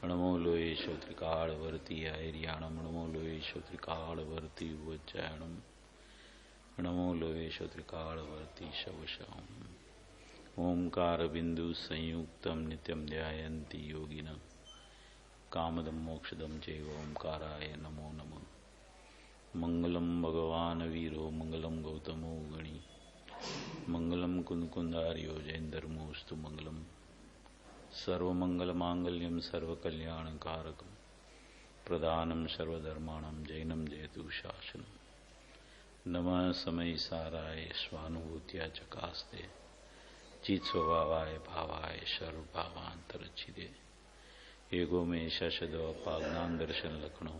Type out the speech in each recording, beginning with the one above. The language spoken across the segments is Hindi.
नमो लोयेशो त्रिकालवर्ती ऐर्याणम नमो लोयेशो त्रिकालवर्ती उज्जैनम नमो लोयेशो त्रिकालवर्ती शवशम। ओंकार बिंदु संयुक्तम नित्यम ध्यायन्ति योगिनः कामदम मोक्षदम चैव ओंकाराय नमो नमः। मंगलम भगवान वीरो मंगलम गौतमो गणी मंगलम कुंदकुंदार्यो जैन्दर्मोस्तु मंगलम। सर्वमंगलमांगल्यम सर्वकल्याणकारकम प्रदानम सर्वधर्माणं जैनम जयतु शासनम। नमः समय साराय स्वानुभूत्या चकास्ते चित स्वभावाय भावाय सर्वभावांतरच्छिदे। एगो में शशदो पाग्नान दर्शन लखणो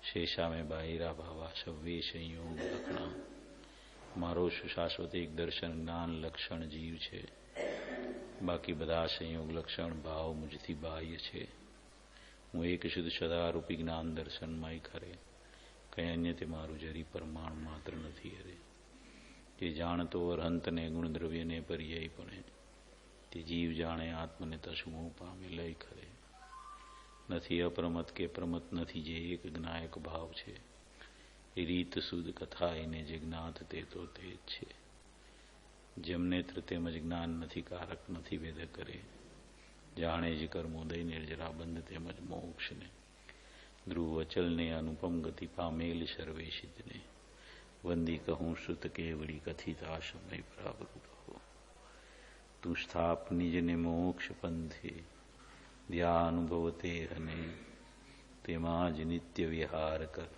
शेषा में बाहिरा भावा शव्य संयोग लखणा। मारो सुशाश्वत एक दर्शन ज्ञान लक्षण जीव छे, बाकी बधा संयोग लक्षण भाव मुझथी बाह्य छे। हूँ एक शुद्ध सदारूपी ज्ञान दर्शन माय खरे कई अन्य ते मारू जरी परमाणु मात्र नहीं हरे। ते जाणतो अरहंत ने गुण द्रव्य ने पर्यायी पणे ते जीव जाणे आत्म ने तशुमो पामे लय खरे। નથી અપ્રમત કે પ્રમત નથી જે એક જ્ઞાયક ભાવ છે। એ રીત સુદ કથા એને જે જ્ઞાત તે તો તે જ છે। જેમ નેત્ર તેમજ જ્ઞાન નથી કારક નથી વેદ કરે। જાણે જ કર્મોદય નિર્જરા બંધ તેમજ મોક્ષ ને ધ્રુવ અચલ ને અનુપમ ગતિ પામેલ સર્વે સિદ્ધ ને વંદી કહું શ્રુત કેવડી કથિતા સમય પ્રાવૃત હો। તું સ્થાપ નિજ ને મોક્ષ પંથે ध्यानुभवते हने तेमाज नित्य विहार कर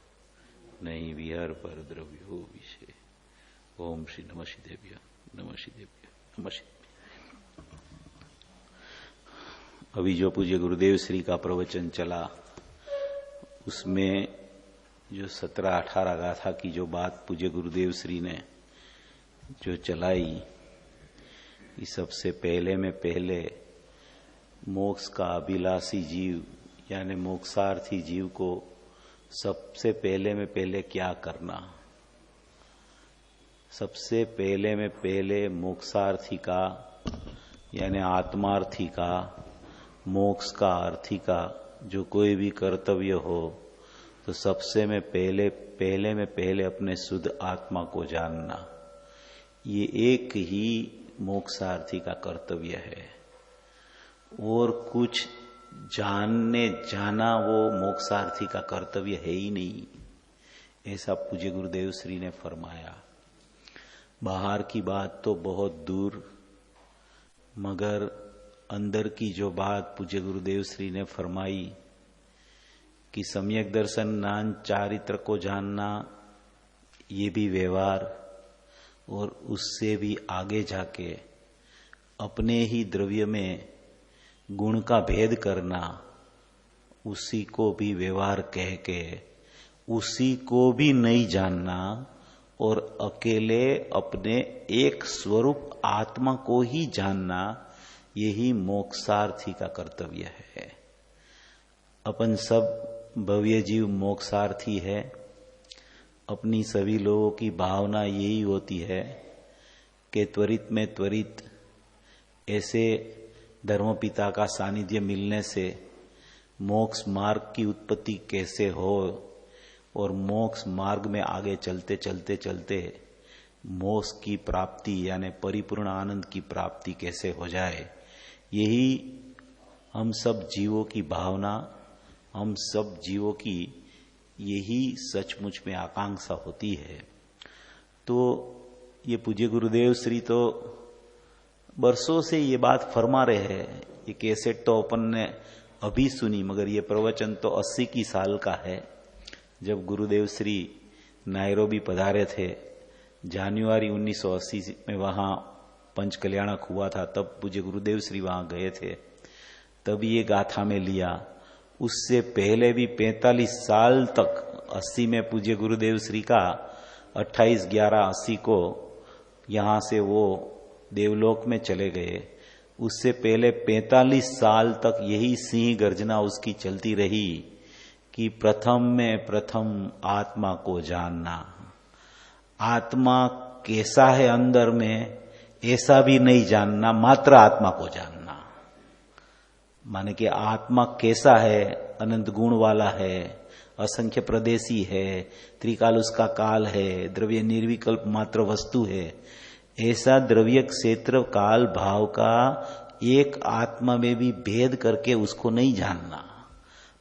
नहीं विहर पर द्रव्यो विषय। ओम श्री नमः शिदेव्य नमः शिदेव्य नमः। अभी जो पूज्य गुरुदेव श्री का प्रवचन चला उसमें जो 17-18 गाथा की जो बात पूज्य गुरुदेव श्री ने जो चलाई, इस सबसे पहले में पहले मोक्ष का अभिलाषी जीव यानी मोक्षार्थी जीव को सबसे पहले में पहले क्या करना। सबसे पहले में पहले मोक्षार्थी का यानी आत्मार्थी का मोक्ष का अर्थी का जो कोई भी कर्तव्य हो तो सबसे में पहले अपने शुद्ध आत्मा को जानना, ये एक ही मोक्षार्थी का कर्तव्य है। और कुछ जानने जाना वो मोक्षार्थी का कर्तव्य है ही नहीं, ऐसा पूज्य गुरुदेव श्री ने फरमाया। बाहर की बात तो बहुत दूर, मगर अंदर की जो बात पूज्य गुरुदेव श्री ने फरमाई कि सम्यक दर्शन ज्ञान चारित्र को जानना, ये भी व्यवहार, और उससे भी आगे जाके अपने ही द्रव्य में गुण का भेद करना, उसी को भी व्यवहार कह के उसी को भी नहीं जानना और अकेले अपने एक स्वरूप आत्मा को ही जानना, यही मोक्षार्थी का कर्तव्य है। अपन सब भव्य जीव मोक्षार्थी है। अपनी सभी लोगों की भावना यही होती है कि त्वरित में त्वरित ऐसे धर्मपिता का सानिध्य मिलने से मोक्ष मार्ग की उत्पत्ति कैसे हो और मोक्ष मार्ग में आगे चलते चलते चलते मोक्ष की प्राप्ति यानी परिपूर्ण आनंद की प्राप्ति कैसे हो जाए, यही हम सब जीवों की भावना, हम सब जीवों की यही सचमुच में आकांक्षा होती है। तो ये पूज्य गुरुदेव श्री तो बरसों से ये बात फरमा रहे हैं। ये कैसेट तो अपन ने अभी सुनी, मगर ये प्रवचन तो 80 की साल का है। जब गुरुदेव श्री नायरोबी पधारे थे जनवरी 1980 में, वहां पंच कल्याणक हुआ था, तब पूज्य गुरुदेव श्री वहां गए थे, तब ये गाथा में लिया। उससे पहले भी 45 साल तक 80 में पूज्य गुरुदेव श्री का 28/11/80 को यहां से वो देवलोक में चले गए। उससे पहले 45 साल तक यही सिंह गर्जना उसकी चलती रही कि प्रथम में प्रथम आत्मा को जानना। आत्मा कैसा है अंदर में ऐसा भी नहीं जानना, मात्र आत्मा को जानना। माने कि आत्मा कैसा है, अनंत गुण वाला है, असंख्य प्रदेशी है, त्रिकाल उसका काल है, द्रव्य निर्विकल्प मात्र वस्तु है, ऐसा द्रव्य क्षेत्र काल भाव का एक आत्मा में भी भेद करके उसको नहीं जानना,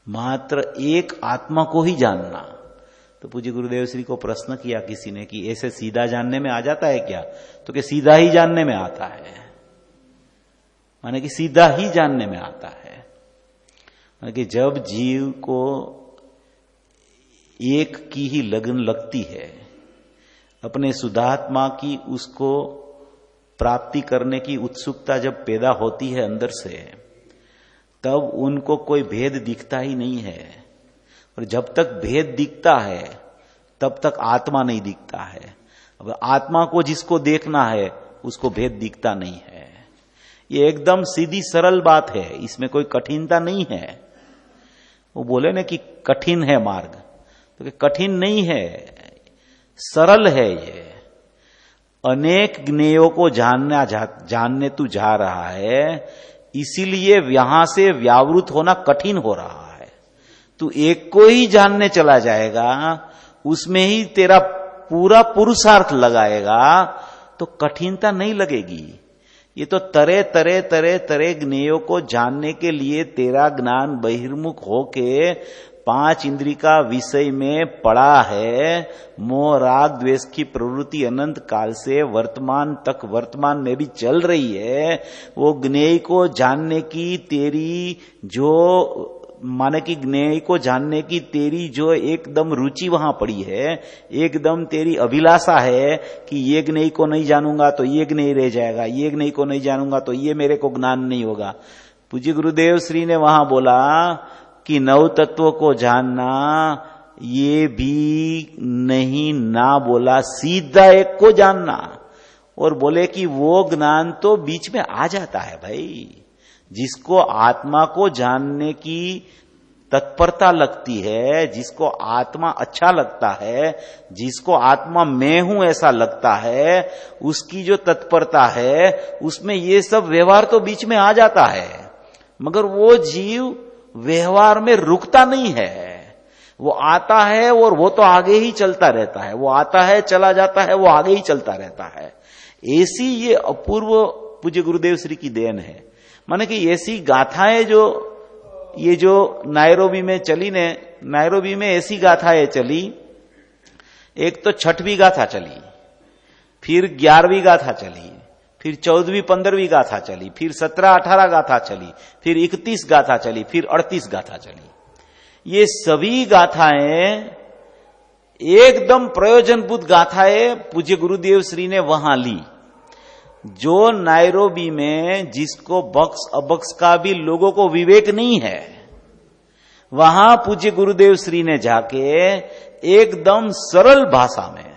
मात्र एक आत्मा को ही जानना। तो पूज्य गुरुदेव श्री को प्रश्न किया किसी ने कि ऐसे सीधा जानने में आ जाता है क्या? तो कि सीधा ही जानने में आता है, माने कि सीधा ही जानने में आता है। माने कि जब जीव को एक की ही लगन लगती है, अपने शुद्धात्मा की उसको प्राप्ति करने की उत्सुकता जब पैदा होती है अंदर से, तब उनको कोई भेद दिखता ही नहीं है। और जब तक भेद दिखता है तब तक आत्मा नहीं दिखता है। अब आत्मा को जिसको देखना है उसको भेद दिखता नहीं है। ये एकदम सीधी सरल बात है, इसमें कोई कठिनता नहीं है। वो बोले ना कि कठिन है मार्ग, तो कि कठिन नहीं है, सरल है। ये अनेक ज्ञेयों को जानने तू जा रहा है, इसीलिए यहां से व्यावृत होना कठिन हो रहा है। तू एक को ही जानने चला जाएगा, उसमें ही तेरा पूरा पुरुषार्थ लगाएगा, तो कठिनता नहीं लगेगी। ये तो तरह तरह तरह तरह ज्ञेयों को जानने के लिए तेरा ज्ञान बहिर्मुख होके 5 इंद्रिय का विषय में पड़ा है। मोह राग द्वेष की प्रवृत्ति अनंत काल से वर्तमान तक, वर्तमान में भी चल रही है। वो ज्ञेय को जानने की तेरी जो माने कि ज्ञेय को जानने की तेरी जो एकदम रुचि वहां पड़ी है, एकदम तेरी अभिलाषा है कि ये ज्ञेय को नहीं जानूंगा तो ये ज्ञेय रह जाएगा, ये ज्ञेय को नहीं जानूंगा तो ये मेरे को ज्ञान नहीं होगा। पूज्य गुरुदेव श्री ने वहां बोला कि नव तत्व को जानना, ये भी नहीं ना बोला, सीधा एक को जानना। और बोले कि वो ज्ञान तो बीच में आ जाता है भाई। जिसको आत्मा को जानने की तत्परता लगती है, जिसको आत्मा अच्छा लगता है, जिसको आत्मा मैं हूं ऐसा लगता है, उसकी जो तत्परता है उसमें ये सब व्यवहार तो बीच में आ जाता है। मगर वो जीव व्यवहार में रुकता नहीं है, वो आता है और वो तो आगे ही चलता रहता है। वो आता है, चला जाता है, वो आगे ही चलता रहता है। ऐसी ये अपूर्व पूज्य गुरुदेव श्री की देन है। माने कि ऐसी गाथाएं जो ये जो नायरोबी में चली ने, नायरोबी में ऐसी गाथाएं चली, एक तो 6वीं गाथा चली, फिर 11वीं गाथा चली, फिर 14वीं 15वीं गाथा चली, फिर 17 18 गाथा चली, फिर 31 गाथा चली, फिर 38 गाथा चली। ये सभी गाथाएं एकदम प्रयोजनभूत गाथाएं पूज्य गुरुदेव श्री ने वहां ली। जो नायरोबी में जिसको बक्स अबक्स का भी लोगों को विवेक नहीं है, वहां पूज्य गुरुदेव श्री ने जाके एकदम सरल भाषा में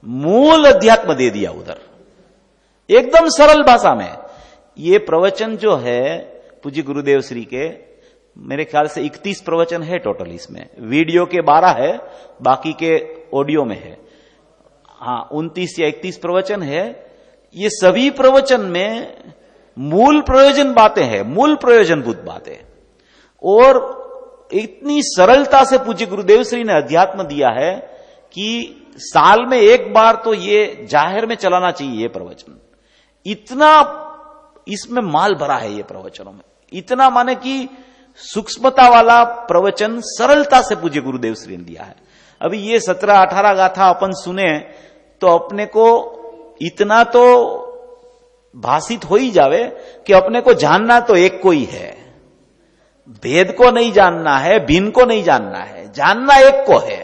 मूल अध्यात्म दे दिया उधर, एकदम सरल भाषा में। ये प्रवचन जो है पूज्य गुरुदेव श्री के, मेरे ख्याल से 31 प्रवचन है टोटल। इसमें वीडियो के 12 है, बाकी के ऑडियो में है। हाँ, 29 या 31 प्रवचन है। ये सभी प्रवचन में मूल प्रयोजन बातें हैं, मूल प्रयोजनभूत बातें, और इतनी सरलता से पूज्य गुरुदेव श्री ने अध्यात्म दिया है कि साल में एक बार तो ये जाहिर में चलाना चाहिए ये प्रवचन। इतना इसमें माल भरा है ये प्रवचनों में, इतना माने कि सूक्ष्मता वाला प्रवचन सरलता से पूज्य गुरुदेव श्री ने दिया है। अभी ये 17 18 गाथा अपन सुने तो अपने को इतना तो भाषित हो ही जावे कि अपने को जानना तो एक को ही है, भेद को नहीं जानना है, भिन्न को नहीं जानना है, जानना एक को है।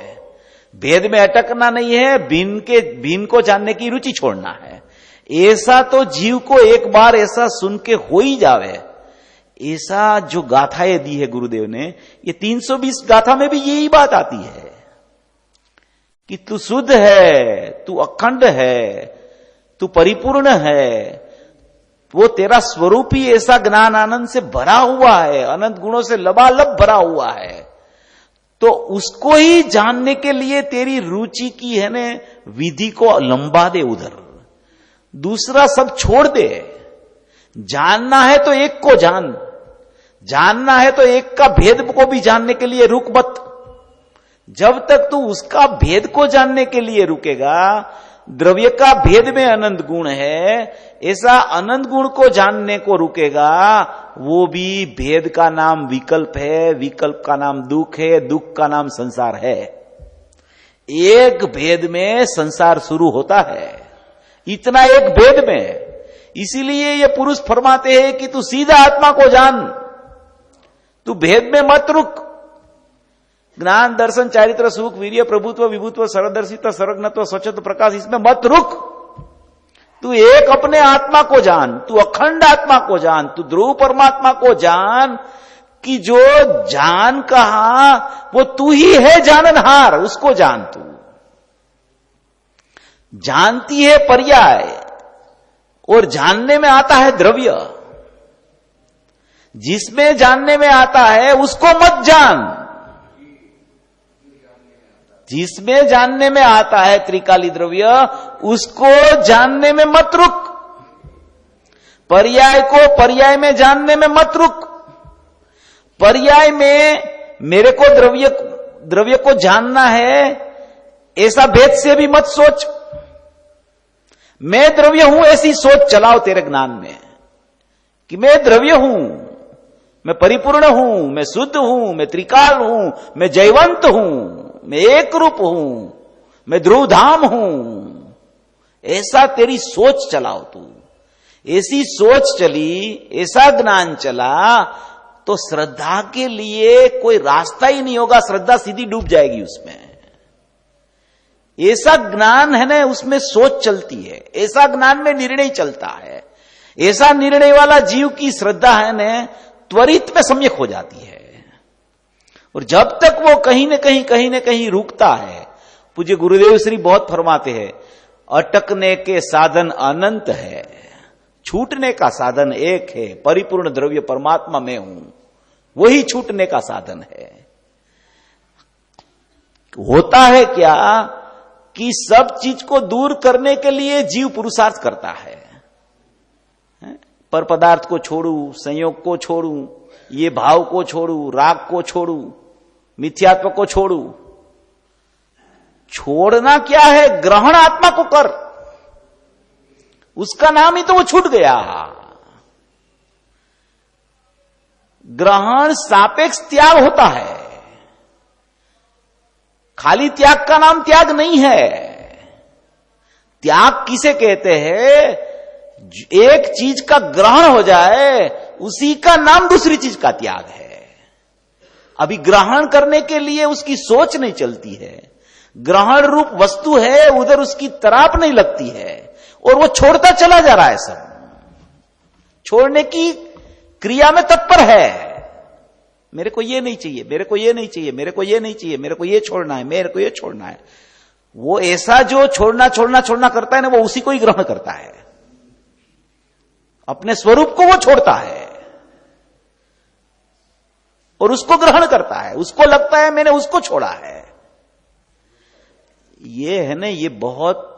भेद में अटकना नहीं है, भिन्न को जानने की रुचि छोड़ना है। ऐसा तो जीव को एक बार ऐसा सुन के हो ही जावे। ऐसा जो गाथाएं दी है गुरुदेव ने, ये 320 गाथा में भी यही बात आती है कि तू शुद्ध है, तू अखंड है, तू परिपूर्ण है। वो तेरा स्वरूप ही ऐसा ज्ञान आनंद से भरा हुआ है, अनंत गुणों से लबालब भरा हुआ है। तो उसको ही जानने के लिए तेरी रुचि की है ने विधि को लंबा दे, उधर दूसरा सब छोड़ दे। जानना है तो एक को जान, जानना है तो एक का भेद को भी जानने के लिए रुक मत। जब तक तू उसका भेद को जानने के लिए रुकेगा, द्रव्य का भेद में अनंत गुण है, ऐसा अनंत गुण को जानने को रुकेगा, वो भी भेद का नाम विकल्प है, विकल्प का नाम दुख है, दुख का नाम संसार है। एक भेद में संसार शुरू होता है, इतना एक भेद में। इसीलिए ये पुरुष फरमाते हैं कि तू सीधा आत्मा को जान, तू भेद में मत रुक। ज्ञान दर्शन चारित्र सुख वीर्य प्रभुत्व विभुत्व सर्वदर्शिता सर्वज्ञत्व स्वच्छत्व प्रकाश, इसमें मत रुक। तू एक अपने आत्मा को जान, तू अखंड आत्मा को जान, तू ध्रुव परमात्मा को जान कि जो जान कहा वो तू ही है जाननहार, उसको जान। तू जानती है पर्याय और जानने में आता है द्रव्य। जिसमें जानने में आता है उसको मत जान, जिसमें जानने में आता है त्रिकाली द्रव्य उसको जानने में मत रुक। पर्याय को पर्याय में जानने में मत रुक। पर्याय में मेरे को द्रव्य को जानना है, ऐसा भेद से भी मत सोच। मैं द्रव्य हूं ऐसी सोच चलाओ तेरे ज्ञान में कि मैं द्रव्य हूं, मैं परिपूर्ण हूं, मैं शुद्ध हूं, मैं त्रिकाल हूं, मैं जयवंत हूं, मैं एक रूप हूं, मैं ध्रुवधाम हूं। ऐसा तेरी सोच चलाओ तू। ऐसी सोच चली, ऐसा ज्ञान चला तो श्रद्धा के लिए कोई रास्ता ही नहीं होगा, श्रद्धा सीधी डूब जाएगी उसमें। ऐसा ज्ञान है ना, उसमें सोच चलती है, ऐसा ज्ञान में निर्णय चलता है। ऐसा निर्णय वाला जीव की श्रद्धा है ना, त्वरित में सम्यक हो जाती है। और जब तक वो कहीं न कहीं रुकता है, पूज्य गुरुदेव श्री बहुत फरमाते हैं, अटकने के साधन अनंत है, छूटने का साधन एक है, परिपूर्ण द्रव्य परमात्मा में हूं, वही छूटने का साधन है। होता है क्या कि सब चीज को दूर करने के लिए जीव पुरुषार्थ करता है। पर पदार्थ को छोड़ू, संयोग को छोड़ू, ये भाव को छोड़ू, राग को छोड़ू, मिथ्यात्व को छोड़ू। छोड़ना क्या है? ग्रहण आत्मा को कर, उसका नाम ही तो वो छूट गया। ग्रहण सापेक्ष त्याग होता है, खाली त्याग का नाम त्याग नहीं है। त्याग किसे कहते हैं? एक चीज का ग्रहण हो जाए उसी का नाम दूसरी चीज का त्याग है। अभी ग्रहण करने के लिए उसकी सोच नहीं चलती है, ग्रहण रूप वस्तु है, उधर उसकी तराप नहीं लगती है और वो छोड़ता चला जा रहा है। सब छोड़ने की क्रिया में तत्पर है। मेरे को ये नहीं चाहिए, मेरे को ये नहीं चाहिए, मेरे को ये नहीं चाहिए, मेरे को ये छोड़ना है, मेरे को ये छोड़ना है। वो ऐसा जो छोड़ना छोड़ना छोड़ना करता है ना, वो उसी को ही ग्रहण करता है, अपने स्वरूप को वो छोड़ता है और उसको ग्रहण करता है। उसको लगता है मैंने उसको छोड़ा है। ये है ना, ये बहुत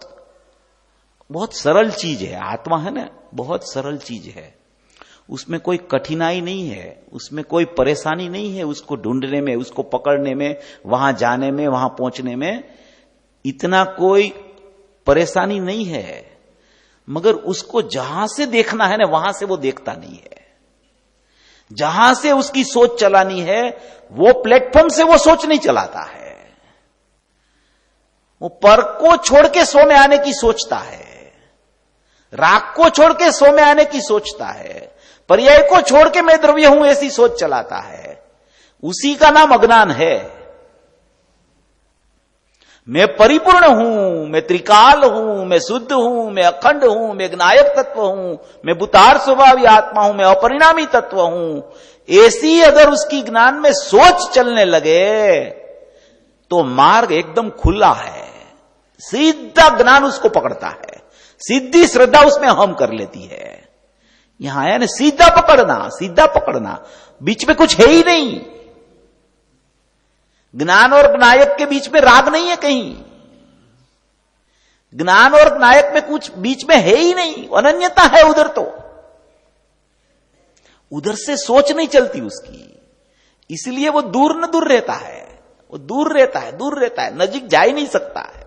बहुत सरल चीज है। आत्मा है ना, बहुत सरल चीज है। उसमें कोई कठिनाई नहीं है, उसमें कोई परेशानी नहीं है। उसको ढूंढने में, उसको पकड़ने में, वहां जाने में, वहां पहुंचने में इतना कोई परेशानी नहीं है। मगर उसको जहां से देखना है ना, वहां से वो देखता नहीं है। जहां से उसकी सोच चलानी है, वो प्लेटफॉर्म से वो सोच नहीं चलाता है। वो पर को छोड़ के सो में आने की सोचता है, राग को छोड़ के सो में आने की सोचता है, पर्याय को छोड़ के मैं द्रव्य हूं ऐसी सोच चलाता है। उसी का नाम अज्ञान है। मैं परिपूर्ण हूं, मैं त्रिकाल हूं, मैं शुद्ध हूं, मैं अखंड हूं, मैं ज्ञायक तत्व हूं, मैं भूतार स्वभावी आत्मा हूं, मैं अपरिणामी तत्व हूं, ऐसी अगर उसकी ज्ञान में सोच चलने लगे तो मार्ग एकदम खुला है। सीधा ज्ञान उसको पकड़ता है, सीधी श्रद्धा उसमें हम कर लेती है। यहां है ना, सीधा पकड़ना, सीधा पकड़ना, बीच में कुछ है ही नहीं। ज्ञान और ज्ञायक के बीच में राग नहीं है कहीं। ज्ञान और ज्ञायक में कुछ बीच में है ही नहीं, अनन्यता है उधर। तो उधर से सोच नहीं चलती उसकी, इसलिए वो दूर न दूर रहता है, वो दूर रहता है, नजीक जा ही नहीं सकता है।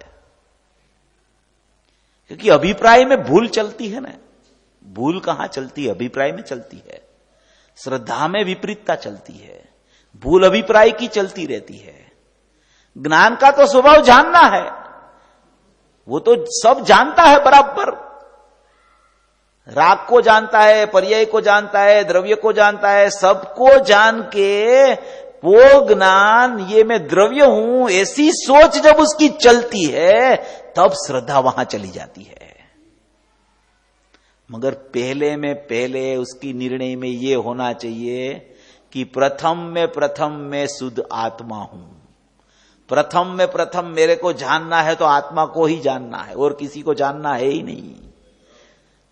क्योंकि अभिप्राय में भूल चलती है ना, भूल कहां चलती है? अभिप्राय में चलती है। श्रद्धा में विपरीतता चलती है, भूल अभिप्राय की चलती रहती है। ज्ञान का तो स्वभाव जानना है, वो तो सब जानता है बराबर, राग को जानता है, पर्याय को जानता है, द्रव्य को जानता है, सबको जान के वो ज्ञान ये मैं द्रव्य हूं ऐसी सोच जब उसकी चलती है तब श्रद्धा वहां चली जाती है। मगर पहले उसकी निर्णय में ये होना चाहिए कि प्रथम में शुद्ध आत्मा हूं, प्रथम मेरे को जानना है तो आत्मा को ही जानना है और किसी को जानना है ही नहीं।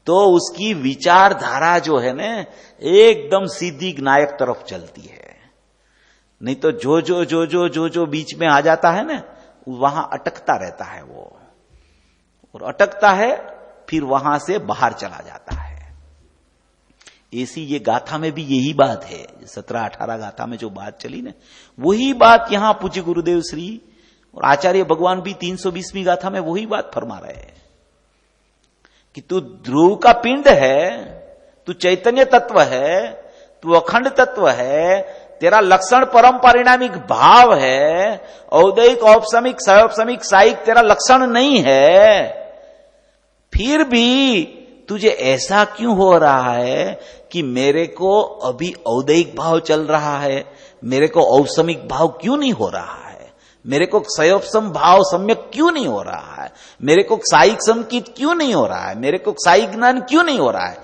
तो उसकी विचारधारा जो है ना एकदम सीधी ज्ञायक तरफ चलती है। नहीं तो जो बीच में आ जाता है ना वहां अटकता रहता है वो, और अटकता है फिर वहां से बाहर चला जाता है। ऐसी ये गाथा में भी यही बात है, 17-18 गाथा में जो बात चली ना वही बात यहां पूज्य गुरुदेव श्री और आचार्य भगवान भी 320वीं गाथा में वही बात फरमा रहे हैं कि तू ध्रुव का पिंड है, तू चैतन्य तत्व है, तू अखंड तत्व है, तेरा लक्षण परम परिणामिक भाव है, औदैहिक औपसमिक सौपसमिक साइक तेरा लक्षण नहीं है, फिर भी तुझे ऐसा क्यों हो रहा है कि मेरे को अभी औदैहिक भाव चल रहा है, मेरे को औपसमिक भाव क्यों नहीं हो रहा है, मेरे को क्षयोपसम भाव सम्यक क्यों नहीं हो रहा है, मेरे को साइक संकित क्यों नहीं हो रहा है, मेरे को साइक ज्ञान क्यों नहीं हो रहा है?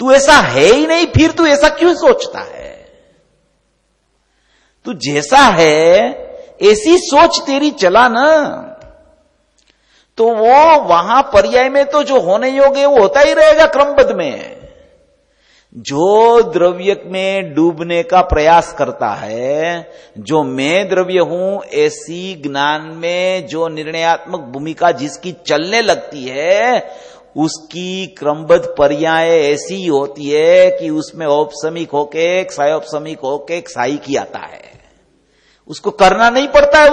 तू ऐसा है ही नहीं, फिर तू ऐसा क्यों सोचता है? तू जैसा है ऐसी सोच तेरी चला ना, तो वो वहां पर्याय में तो जो होने योग्य वो होता ही रहेगा क्रमबद्ध में। जो द्रव्य में डूबने का प्रयास करता है, जो मैं द्रव्य हूं ऐसी ज्ञान में जो निर्णयात्मक भूमिका जिसकी चलने लगती है, उसकी क्रमबद्ध पर्याय ऐसी होती है कि उसमें औपसमिक होके क्षयोपसमिक होके क्षायिक ही आता है। उसको करना नहीं पड़ता है,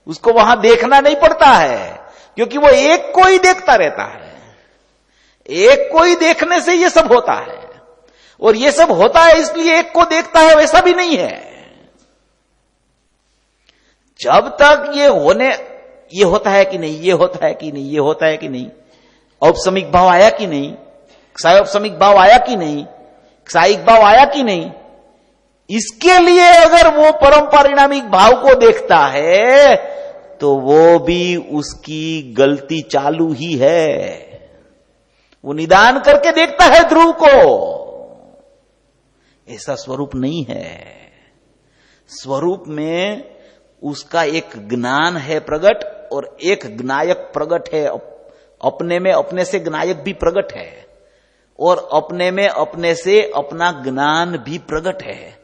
उसको वहां देखना नहीं पड़ता है, क्योंकि वो एक को ही देखता रहता है। एक को ही देखने से ये सब होता है, और ये सब होता है इसलिए एक को देखता है, वैसा भी नहीं है। जब तक ये होता है कि नहीं, ये होता है कि नहीं, ये होता है कि नहीं, औपसमिक भाव आया कि नहीं, क्षयोपसमिक भाव आया कि नहीं, क्षायिक भाव आया कि नहीं, इसके लिए अगर वो परम परिणामिक भाव को देखता है तो वो भी उसकी गलती चालू ही है। वो निदान करके देखता है ध्रुव को, ऐसा स्वरूप नहीं है। स्वरूप में उसका एक ज्ञान है प्रगट और एक ज्ञायक प्रगट है। अपने में अपने से ज्ञायक भी प्रगट है और अपने में अपने से अपना ज्ञान भी प्रगट है।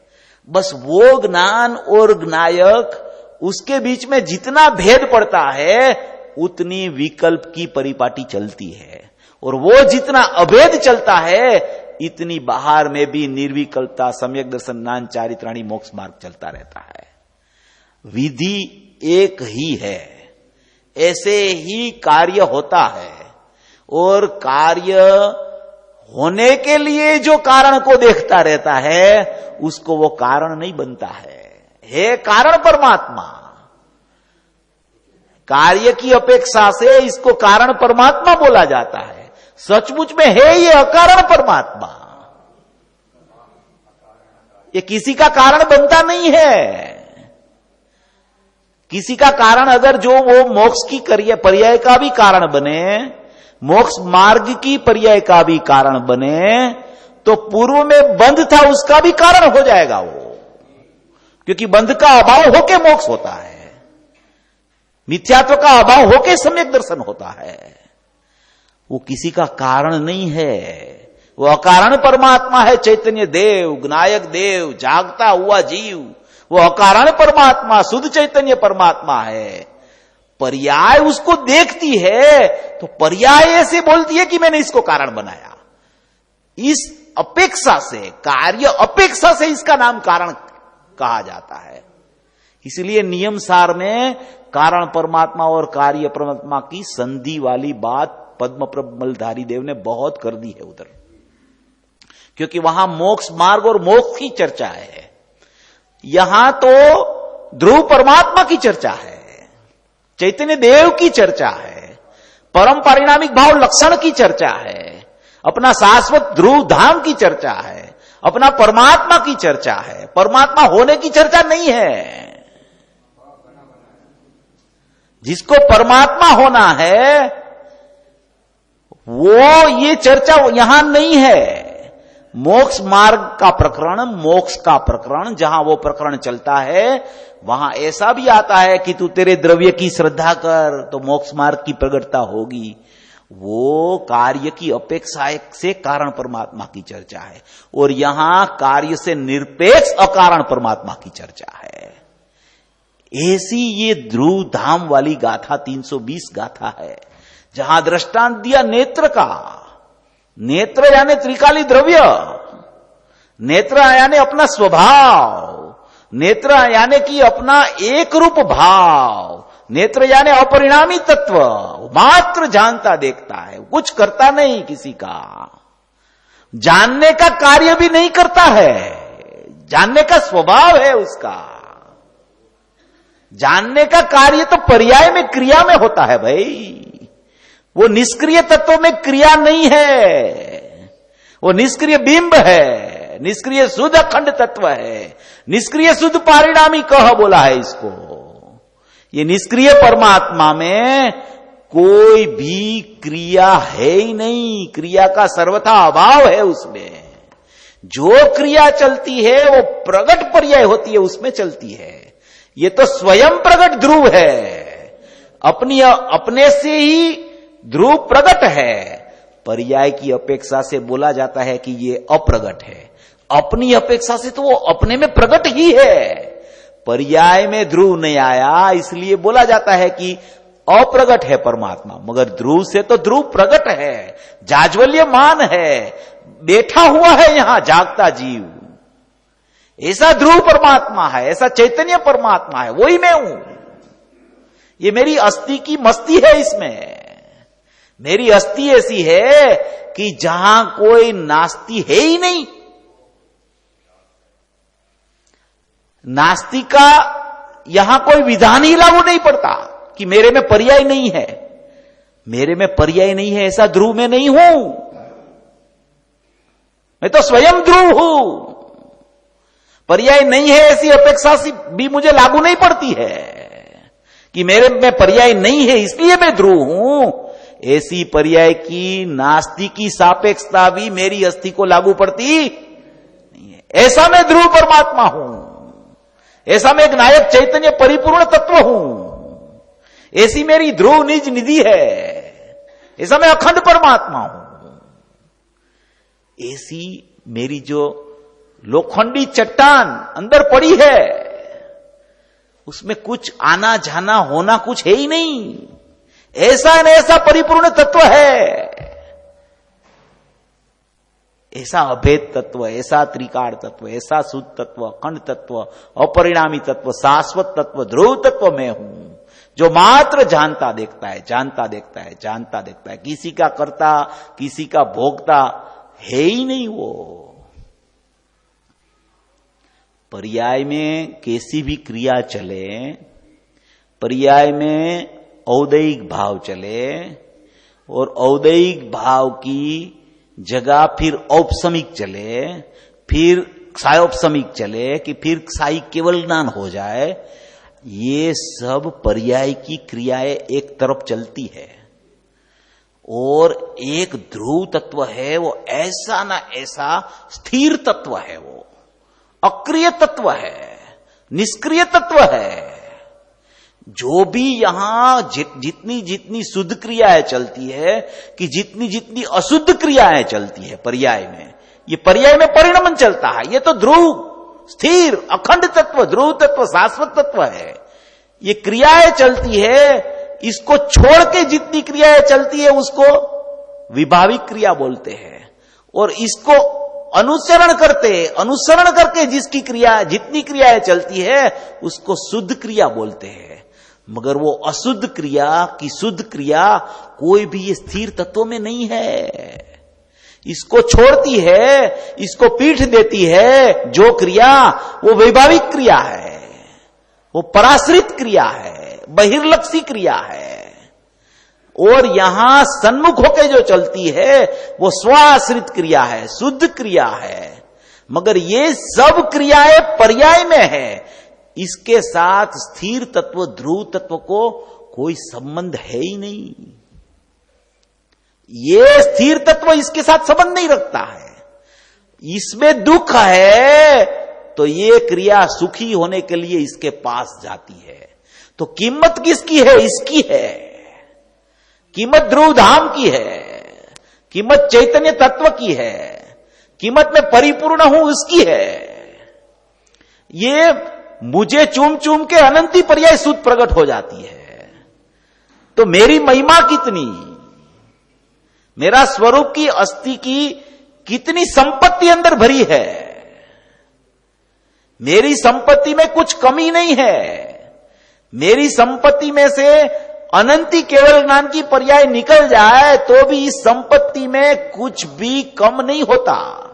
बस वो ज्ञान और ज्ञायक उसके बीच में जितना भेद पड़ता है उतनी विकल्प की परिपाटी चलती है, और वो जितना अभेद चलता है इतनी बाहर में भी निर्विकल्पता सम्यक दर्शन ज्ञान चारित्राणी मोक्ष मार्ग चलता रहता है। विधि एक ही है, ऐसे ही कार्य होता है, और कार्य होने के लिए जो कारण को देखता रहता है उसको वो कारण नहीं बनता है कारण परमात्मा। कार्य की अपेक्षा से इसको कारण परमात्मा बोला जाता है, सचमुच में है ये अकारण परमात्मा। ये किसी का कारण बनता नहीं है। किसी का कारण अगर जो वो मोक्ष की पर्याय का भी कारण बने, मोक्ष मार्ग की पर्याय का भी कारण बने, तो पूर्व में बंध था उसका भी कारण हो जाएगा वो, क्योंकि बंध का अभाव होके मोक्ष होता है, मिथ्यात्व का अभाव होके सम्यक दर्शन होता है। वो किसी का कारण नहीं है, वो अकारण परमात्मा है। चैतन्य देव, ज्ञायक देव, जागता हुआ जीव, वो अकारण परमात्मा शुद्ध चैतन्य परमात्मा है। पर्याय उसको देखती है तो पर्याय ऐसे बोलती है कि मैंने इसको कारण बनाया। इस अपेक्षा से, कार्य अपेक्षा से इसका नाम कारण कहा जाता है। इसलिए नियम सार में कारण परमात्मा और कार्य परमात्मा की संधि वाली बात पद्म प्रबलधारी देव ने बहुत कर दी है उधर, क्योंकि वहां मोक्ष मार्ग और मोक्ष की चर्चा है। यहां तो ध्रुव परमात्मा की चर्चा है, चैतन्य देव की चर्चा है, परम पारिणामिक भाव लक्षण की चर्चा है, अपना शाश्वत ध्रुव धाम की चर्चा है, अपना परमात्मा की चर्चा है। परमात्मा होने की चर्चा नहीं है। जिसको परमात्मा होना है वो ये चर्चा यहां नहीं है। मोक्ष मार्ग का प्रकरण, मोक्ष का प्रकरण जहां वो प्रकरण चलता है वहां ऐसा भी आता है कि तू तेरे द्रव्य की श्रद्धा कर तो मोक्ष मार्ग की प्रगटता होगी। वो कार्य की अपेक्षा से कारण परमात्मा की चर्चा है, और यहां कार्य से निरपेक्ष अकारण परमात्मा की चर्चा है। ऐसी ये ध्रुव धाम वाली गाथा 320 गाथा है, जहां दृष्टांत दिया नेत्र का। नेत्र यानी त्रिकाली द्रव्य, नेत्र यानी अपना स्वभाव, नेत्र यानी कि अपना एक रूप भाव, नेत्र यानी अपरिणामी तत्व, मात्र जानता देखता है, कुछ करता नहीं किसी का, जानने का कार्य भी नहीं करता है, जानने का स्वभाव है उसका। जानने का कार्य तो पर्याय में, क्रिया में होता है भाई। वो निष्क्रिय तत्व में क्रिया नहीं है, वो निष्क्रिय बिंब है, निष्क्रिय शुद्ध अखंड तत्व है, निष्क्रिय शुद्ध पारिणामी कह बोला है इसको। ये निष्क्रिय परमात्मा में कोई भी क्रिया है ही नहीं, क्रिया का सर्वथा अभाव है उसमें। जो क्रिया चलती है वो प्रगट पर्याय होती है, उसमें चलती है। ये तो स्वयं प्रगट ध्रुव है, अपने से ही ध्रुव प्रगट है। पर्याय की अपेक्षा से बोला जाता है कि ये अप्रगट है, अपनी अपेक्षा से तो वो अपने में प्रगट ही है। पर्याय में ध्रुव नहीं आया इसलिए बोला जाता है कि अप्रगट है परमात्मा, मगर ध्रुव से तो ध्रुव प्रगट है, जाज्वल्यमान है, बैठा हुआ है यहां जागता जीव। ऐसा ध्रुव परमात्मा है, ऐसा चैतन्य परमात्मा है, वही मैं हूं। ये मेरी अस्थि की मस्ती है, इसमें मेरी अस्थि ऐसी है कि जहां कोई नास्ति है ही नहीं। नास्ति का यहां कोई विधान ही लागू नहीं पड़ता कि मेरे में पर्याय नहीं है। मेरे में पर्याय नहीं है ऐसा ध्रुव में नहीं हूं, मैं तो स्वयं ध्रुव हूं। पर्याय नहीं है ऐसी अपेक्षा भी मुझे लागू नहीं पड़ती है कि मेरे में पर्याय नहीं है इसलिए मैं ध्रुव हूं। ऐसी पर्याय की नास्ति की सापेक्षता भी मेरी अस्थि को लागू पड़ती नहीं है। ऐसा मैं ध्रुव परमात्मा हूं, ऐसा मैं एक नायक चैतन्य परिपूर्ण तत्व हूं, ऐसी मेरी ध्रुव निज निधि है, ऐसा मैं अखंड परमात्मा हूं। ऐसी मेरी जो लोखंडी चट्टान अंदर पड़ी है उसमें कुछ आना जाना होना कुछ है ही नहीं। ऐसा न ऐसा परिपूर्ण तत्व है, ऐसा अभेद तत्व, ऐसा त्रिकाल तत्व, ऐसा शुद्ध तत्व, अखंड तत्व, अपरिणामी तत्व, शाश्वत तत्व, ध्रुव तत्व मैं हूं, जो मात्र जानता देखता है, जानता देखता है, जानता देखता है। किसी का कर्ता, किसी का भोक्ता है ही नहीं वो। पर्याय में कैसी भी क्रिया चले, पर्याय में औदैहिक भाव चले और औदैहिक भाव की जगह फिर औपसमिक चले, फिर क्षायोपसमिक चले कि फिर क्षायिक केवल ज्ञान हो जाए, ये सब पर्याय की क्रियाएं एक तरफ चलती है। और एक ध्रुव तत्व है वो ऐसा ना ऐसा स्थिर तत्व है, वो अक्रिय तत्व है, निष्क्रिय तत्व है। जो भी यहां जितनी जितनी शुद्ध क्रियाएं चलती है कि जितनी जितनी अशुद्ध क्रियाएं चलती है पर्याय में, ये पर्याय में परिणमन चलता है। ये तो ध्रुव स्थिर अखंड तत्व, ध्रुव तत्व, शाश्वत तत्व है। ये क्रियाएं चलती है, इसको छोड़ के जितनी क्रियाएं चलती है उसको विभाविक क्रिया बोलते हैं, और इसको अनुसरण करके जिसकी क्रिया, जितनी क्रियाएं चलती है उसको शुद्ध क्रिया बोलते हैं। मगर वो अशुद्ध क्रिया की शुद्ध क्रिया कोई भी ये स्थिर तत्व में नहीं है। इसको छोड़ती है, इसको पीठ देती है जो क्रिया, वो वैभाविक क्रिया है, वो पराश्रित क्रिया है, बहिर्लक्षी क्रिया है। और यहां सन्मुख होकर जो चलती है वो स्वाश्रित क्रिया है, शुद्ध क्रिया है। मगर ये सब क्रियाएं पर्याय में है, इसके साथ स्थिर तत्व, ध्रुव तत्व को कोई संबंध है ही नहीं। ये स्थिर तत्व इसके साथ संबंध नहीं रखता है। इसमें दुख है तो ये क्रिया सुखी होने के लिए इसके पास जाती है। तो कीमत किसकी है? इसकी है। कीमत ध्रुव धाम की है, कीमत चैतन्य तत्व की है, कीमत में परिपूर्ण हूं उसकी है। ये मुझे चूम चूम के अनंती पर्याय शुद्ध प्रकट हो जाती है। तो मेरी महिमा कितनी, मेरा स्वरूप की अस्थि की कितनी संपत्ति अंदर भरी है। मेरी संपत्ति में कुछ कमी नहीं है। मेरी संपत्ति में से अनंती केवल ज्ञान की पर्याय निकल जाए तो भी इस संपत्ति में कुछ भी कम नहीं होता।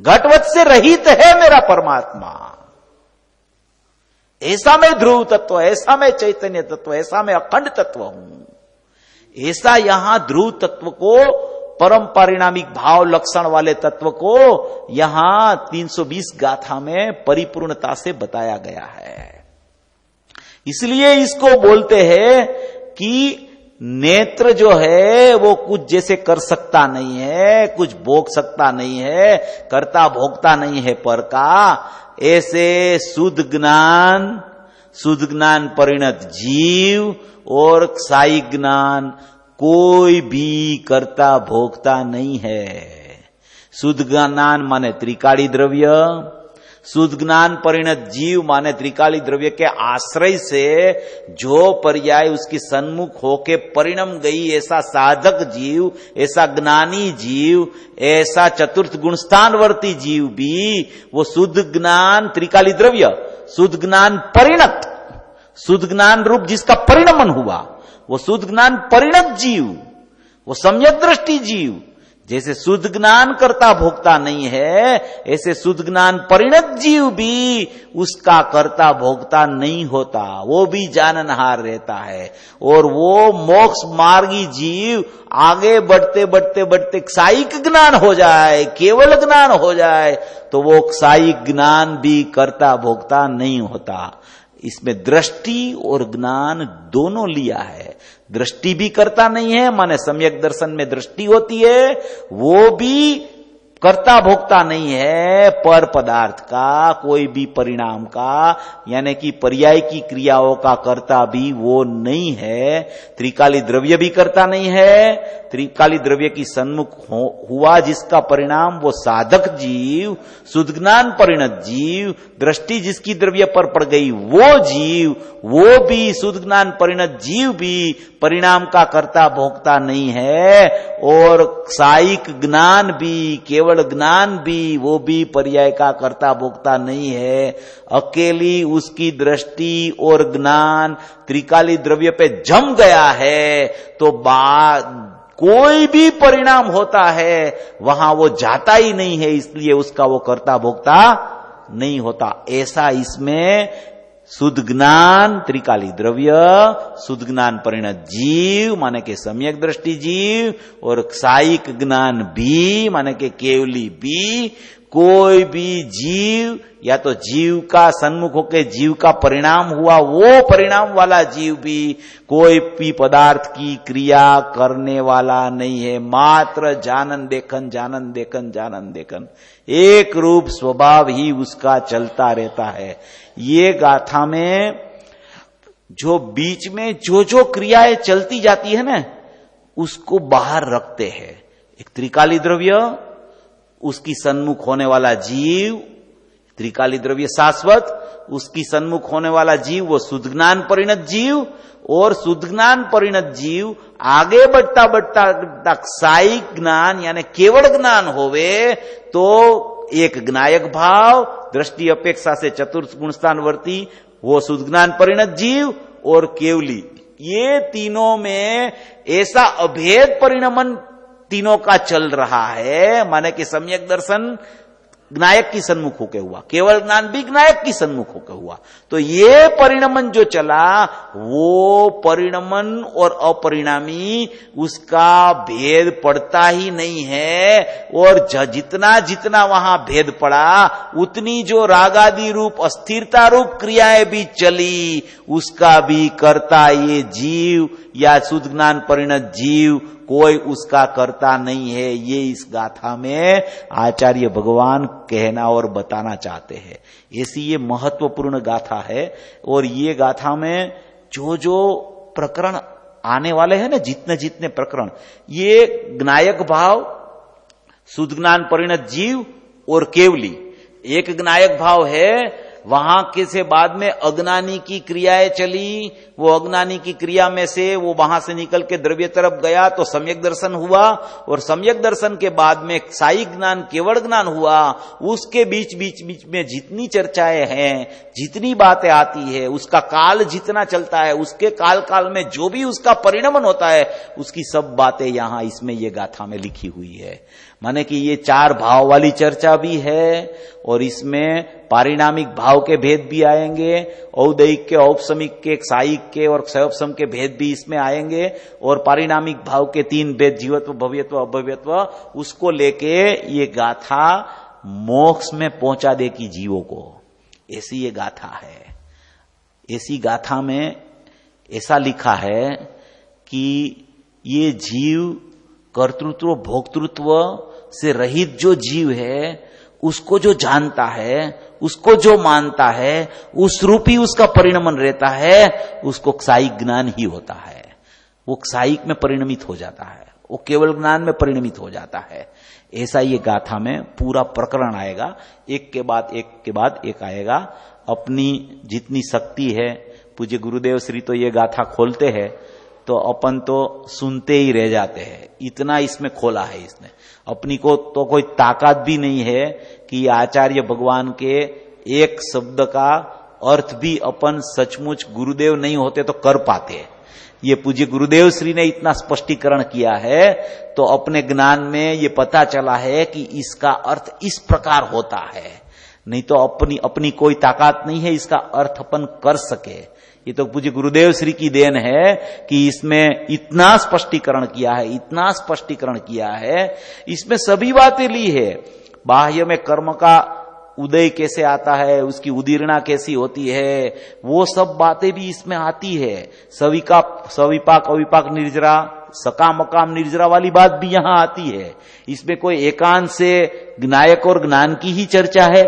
घटवत से रहित है मेरा परमात्मा। ऐसा मैं ध्रुव तत्व, ऐसा मैं चैतन्य तत्व, ऐसा मैं अखंड तत्व हूं। ऐसा यहां ध्रुव तत्व को, परम परिणामिक भाव लक्षण वाले तत्व को यहां 320 गाथा में परिपूर्णता से बताया गया है। इसलिए इसको बोलते हैं कि नेत्र जो है वो कुछ जैसे कर सकता नहीं है, कुछ भोग सकता नहीं है, कर्ता भोगता नहीं है पर का, ऐसे शुद्ध ज्ञान परिणत जीव और क्षायी ज्ञान कोई भी कर्ता भोगता नहीं है। शुद्ध ज्ञान माने त्रिकाली द्रव्य, शुद्ध ज्ञान परिणत जीव माने त्रिकाली द्रव्य के आश्रय से जो पर्याय उसकी सन्मुख होके परिणम गई, ऐसा साधक जीव, ऐसा ज्ञानी जीव, ऐसा चतुर्थ गुणस्थानवर्ती जीव भी वो शुद्ध ज्ञान त्रिकाली द्रव्य, शुद्ध ज्ञान परिणत, शुद्ध ज्ञान रूप जिसका परिणमन हुआ, वो शुद्ध ज्ञान परिणत जीव, वो सम्यक दृष्टि जीव, जैसे शुद्ध ज्ञान कर्ता भोक्ता नहीं है, ऐसे शुद्ध ज्ञान परिणत जीव भी उसका कर्ता भोक्ता नहीं होता, वो भी जाननहार रहता है। और वो मोक्ष मार्गी जीव आगे बढ़ते बढ़ते बढ़ते क्षायिक ज्ञान हो जाए, केवल ज्ञान हो जाए, तो वो क्षायिक ज्ञान भी कर्ता भोक्ता नहीं होता। इसमें दृष्टि और ज्ञान दोनों लिया है। दृष्टि भी करता नहीं है, माने सम्यक दर्शन में दृष्टि होती है, वो भी कर्ता भोक्ता नहीं है पर पदार्थ का, कोई भी परिणाम का, यानी कि पर्याय की क्रियाओं का कर्ता भी वो नहीं है। त्रिकाली द्रव्य भी करता नहीं है। त्रिकाली द्रव्य की सन्मुख हुआ जिसका परिणाम वो साधक जीव, शुद्ध ज्ञान परिणत जीव, दृष्टि जिसकी द्रव्य पर पड़ गई वो जीव, वो भी शुद्ध ज्ञान परिणत जीव भी परिणाम का कर्ता भोक्ता नहीं है। और क्षायिक ज्ञान भी, केवल ज्ञान भी, वो भी पर्याय का कर्ता भोक्ता नहीं है। अकेली उसकी दृष्टि और ज्ञान त्रिकाली द्रव्य पे जम गया है तो कोई भी परिणाम होता है वहां वो जाता ही नहीं है, इसलिए उसका वो कर्ता भोक्ता नहीं होता। ऐसा इसमें शुद्ध ज्ञान त्रिकाली द्रव्य, शुद्ध ज्ञान परिणत जीव माने के सम्यक दृष्टि जीव, और क्षायिक ज्ञान भी माने के केवली भी, कोई भी जीव या तो जीव का सन्मुख होकर जीव का परिणाम हुआ वो परिणाम वाला जीव भी कोई भी पदार्थ की क्रिया करने वाला नहीं है। मात्र जानन देखन, जानन देखन, जानन देखन, एक रूप स्वभाव ही उसका चलता रहता है। ये गाथा में जो बीच में जो जो क्रियाएं चलती जाती है ना, उसको बाहर रखते हैं। एक त्रिकाली द्रव्य, उसकी सन्मुख होने वाला जीव, त्रिकाली द्रव्य शाश्वत, उसकी सन्मुख होने वाला जीव वो शुद्ध ज्ञान परिणत जीव, और शुद्ध ज्ञान परिणत जीव आगे बढ़ता बढ़ता साईक ज्ञान यानी केवल ज्ञान होवे तो एक ज्ञायक भाव, दृष्टि अपेक्षा से चतुर्थ गुणस्थानवर्ती वो शुद्ध ज्ञान परिणत जीव और केवली, ये तीनों में ऐसा अभेद परिणमन तीनों का चल रहा है। माने कि सम्यक दर्शन ज्ञायक की सन्मुख होकर हुआ, केवल ज्ञान भी ज्ञायक की सन्मुख होकर हुआ। तो ये परिणमन जो चला वो परिणमन और अपरिणामी उसका भेद पड़ता ही नहीं है, और जितना जितना वहां भेद पड़ा उतनी जो रागादि रूप अस्थिरता रूप क्रियाएं भी चली, उसका भी कर्ता ये जीव या शुद्ध ज्ञान परिणत जीव, कोई उसका कर्ता नहीं है। ये इस गाथा में आचार्य भगवान कहना और बताना चाहते हैं। ऐसी ये महत्वपूर्ण गाथा है, और ये गाथा में जो जो प्रकरण आने वाले हैं ना, जितने जितने प्रकरण, ये ज्ञायक भाव, शुद्ध ज्ञान परिणत जीव और केवली, एक ज्ञायक भाव है। वहां के से बाद में अज्ञानी की क्रियाएं चली, वो अज्ञानी की क्रिया में से वो वहां से निकल के द्रव्य तरफ गया तो सम्यक दर्शन हुआ, और सम्यक दर्शन के बाद में साईक ज्ञान केवल ज्ञान हुआ। उसके बीच बीच बीच में जितनी चर्चाएं हैं, जितनी बातें आती है, उसका काल जितना चलता है, उसके काल काल में जो भी उसका परिणमन होता है, उसकी सब बातें यहां इसमें ये गाथा में लिखी हुई है। माने कि ये चार भाव वाली चर्चा भी है, और इसमें पारिणामिक भाव के भेद भी आएंगे, औदैहिक के, औपसमिक के, साईक के और क्षयोपसम के भेद भी इसमें आएंगे, और पारिणामिक भाव के तीन भेद, जीवत्व, भव्यत्व, अभव्यत्व, उसको लेके ये गाथा मोक्ष में पहुंचा देगी जीवों को। ऐसी ये गाथा है। ऐसी गाथा में ऐसा लिखा है कि ये जीव कर्तृत्व भोक्तृत्व से रहित जो जीव है, उसको जो जानता है, उसको जो मानता है, उस रूपी उसका परिणमन रहता है, उसको क्षायिक ज्ञान ही होता है। वो क्षायिक में परिणमित हो जाता है, वो केवल ज्ञान में परिणमित हो जाता है। ऐसा ये गाथा में पूरा प्रकरण आएगा, एक के बाद एक के बाद एक आएगा। अपनी जितनी शक्ति है, पूज्य गुरुदेव श्री तो ये गाथा खोलते हैं तो अपन तो सुनते ही रह जाते हैं, इतना इसमें खोला है इसने। अपनी को तो कोई ताकत भी नहीं है कि आचार्य भगवान के एक शब्द का अर्थ भी अपन सचमुच गुरुदेव नहीं होते तो कर पाते। ये पूज्य गुरुदेव श्री ने इतना स्पष्टीकरण किया है, तो अपने ज्ञान में ये पता चला है कि इसका अर्थ इस प्रकार होता है। नहीं तो अपनी कोई ताकत नहीं है इसका अर्थ अपन कर सके। ये तो पूज्य गुरुदेव श्री की देन है कि इसमें इतना स्पष्टीकरण किया है, इतना स्पष्टीकरण किया है। इसमें सभी बातें ली है। बाह्य में कर्म का उदय कैसे आता है, उसकी उदीर्णा कैसी होती है, वो सब बातें भी इसमें आती है। सविपाक अविपाक निर्जरा, सकाम अकाम निर्जरा वाली बात भी यहां आती है। इसमें कोई एकांत से ज्ञायक और ज्ञान की ही चर्चा है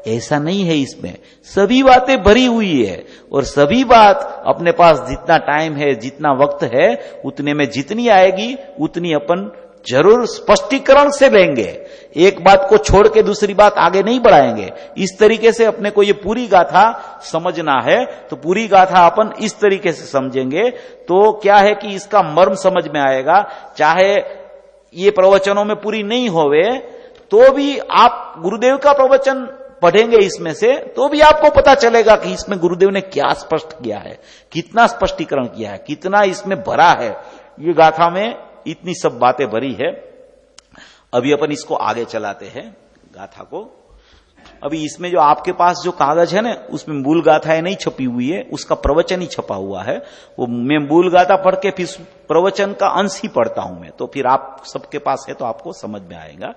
ऐसा नहीं है। इसमें सभी बातें भरी हुई है, और सभी बात अपने पास जितना टाइम है, जितना वक्त है, उतने में जितनी आएगी उतनी अपन जरूर स्पष्टीकरण से लेंगे। एक बात को छोड़ के दूसरी बात आगे नहीं बढ़ाएंगे। इस तरीके से अपने को ये पूरी गाथा समझना है, तो पूरी गाथा अपन इस तरीके से समझेंगे तो क्या है कि इसका मर्म समझ में आएगा। चाहे ये प्रवचनों में पूरी नहीं होवे तो भी आप गुरुदेव का प्रवचन पढ़ेंगे इसमें से, तो भी आपको पता चलेगा कि इसमें गुरुदेव ने क्या स्पष्ट किया है, कितना स्पष्टीकरण किया है, कितना इसमें भरा है। ये गाथा में इतनी सब बातें भरी है। अभी अपन इसको आगे चलाते हैं गाथा को। अभी इसमें जो आपके पास जो कागज है ना, उसमें मूल गाथाएं नहीं छपी हुई है, उसका प्रवचन ही छपा हुआ है। वो मैं मूल गाथा पढ़ के फिर प्रवचन का अंश ही पढ़ता हूं मैं, तो फिर आप सबके पास है तो आपको समझ में आएगा।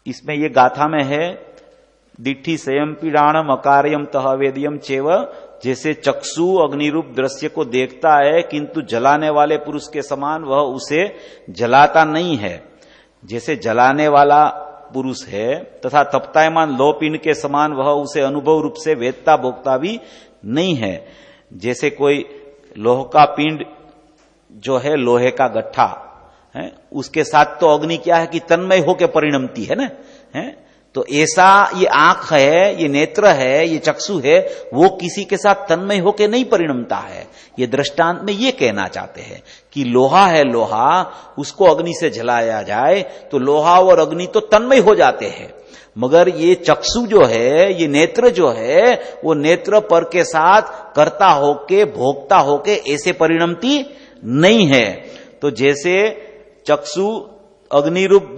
इसमें ये गाथा में है, दिट्ठी स्वयं पीड़ाणम अकार्यम तह वेदियम चेव, जैसे चक्षु अग्निरूप दृश्य को देखता है किंतु जलाने वाले पुरुष के समान वह उसे जलाता नहीं है, जैसे जलाने वाला पुरुष है, तथा तपतायमान लौह पिंड के समान वह उसे अनुभव रूप से वेदता भोगता भी नहीं है। जैसे कोई लोह का पिंड जो है, लोहे का गट्ठा है, उसके साथ तो अग्नि क्या है कि तन्मय होकर परिणमती है ना, है तो ऐसा ये आंख है, ये नेत्र है, ये चक्षु है, वो किसी के साथ तन्मय होकर नहीं परिणमता है। ये दृष्टांत में ये कहना चाहते हैं कि लोहा है, लोहा उसको अग्नि से जलाया जाए तो लोहा और अग्नि तो तन्मय हो जाते हैं, मगर ये चक्षु जो है, ये नेत्र जो है, वो नेत्र पर के साथ कर्ता होके भोक्ता होके ऐसे परिणमती नहीं है। तो जैसे चक्षु अग्निरूप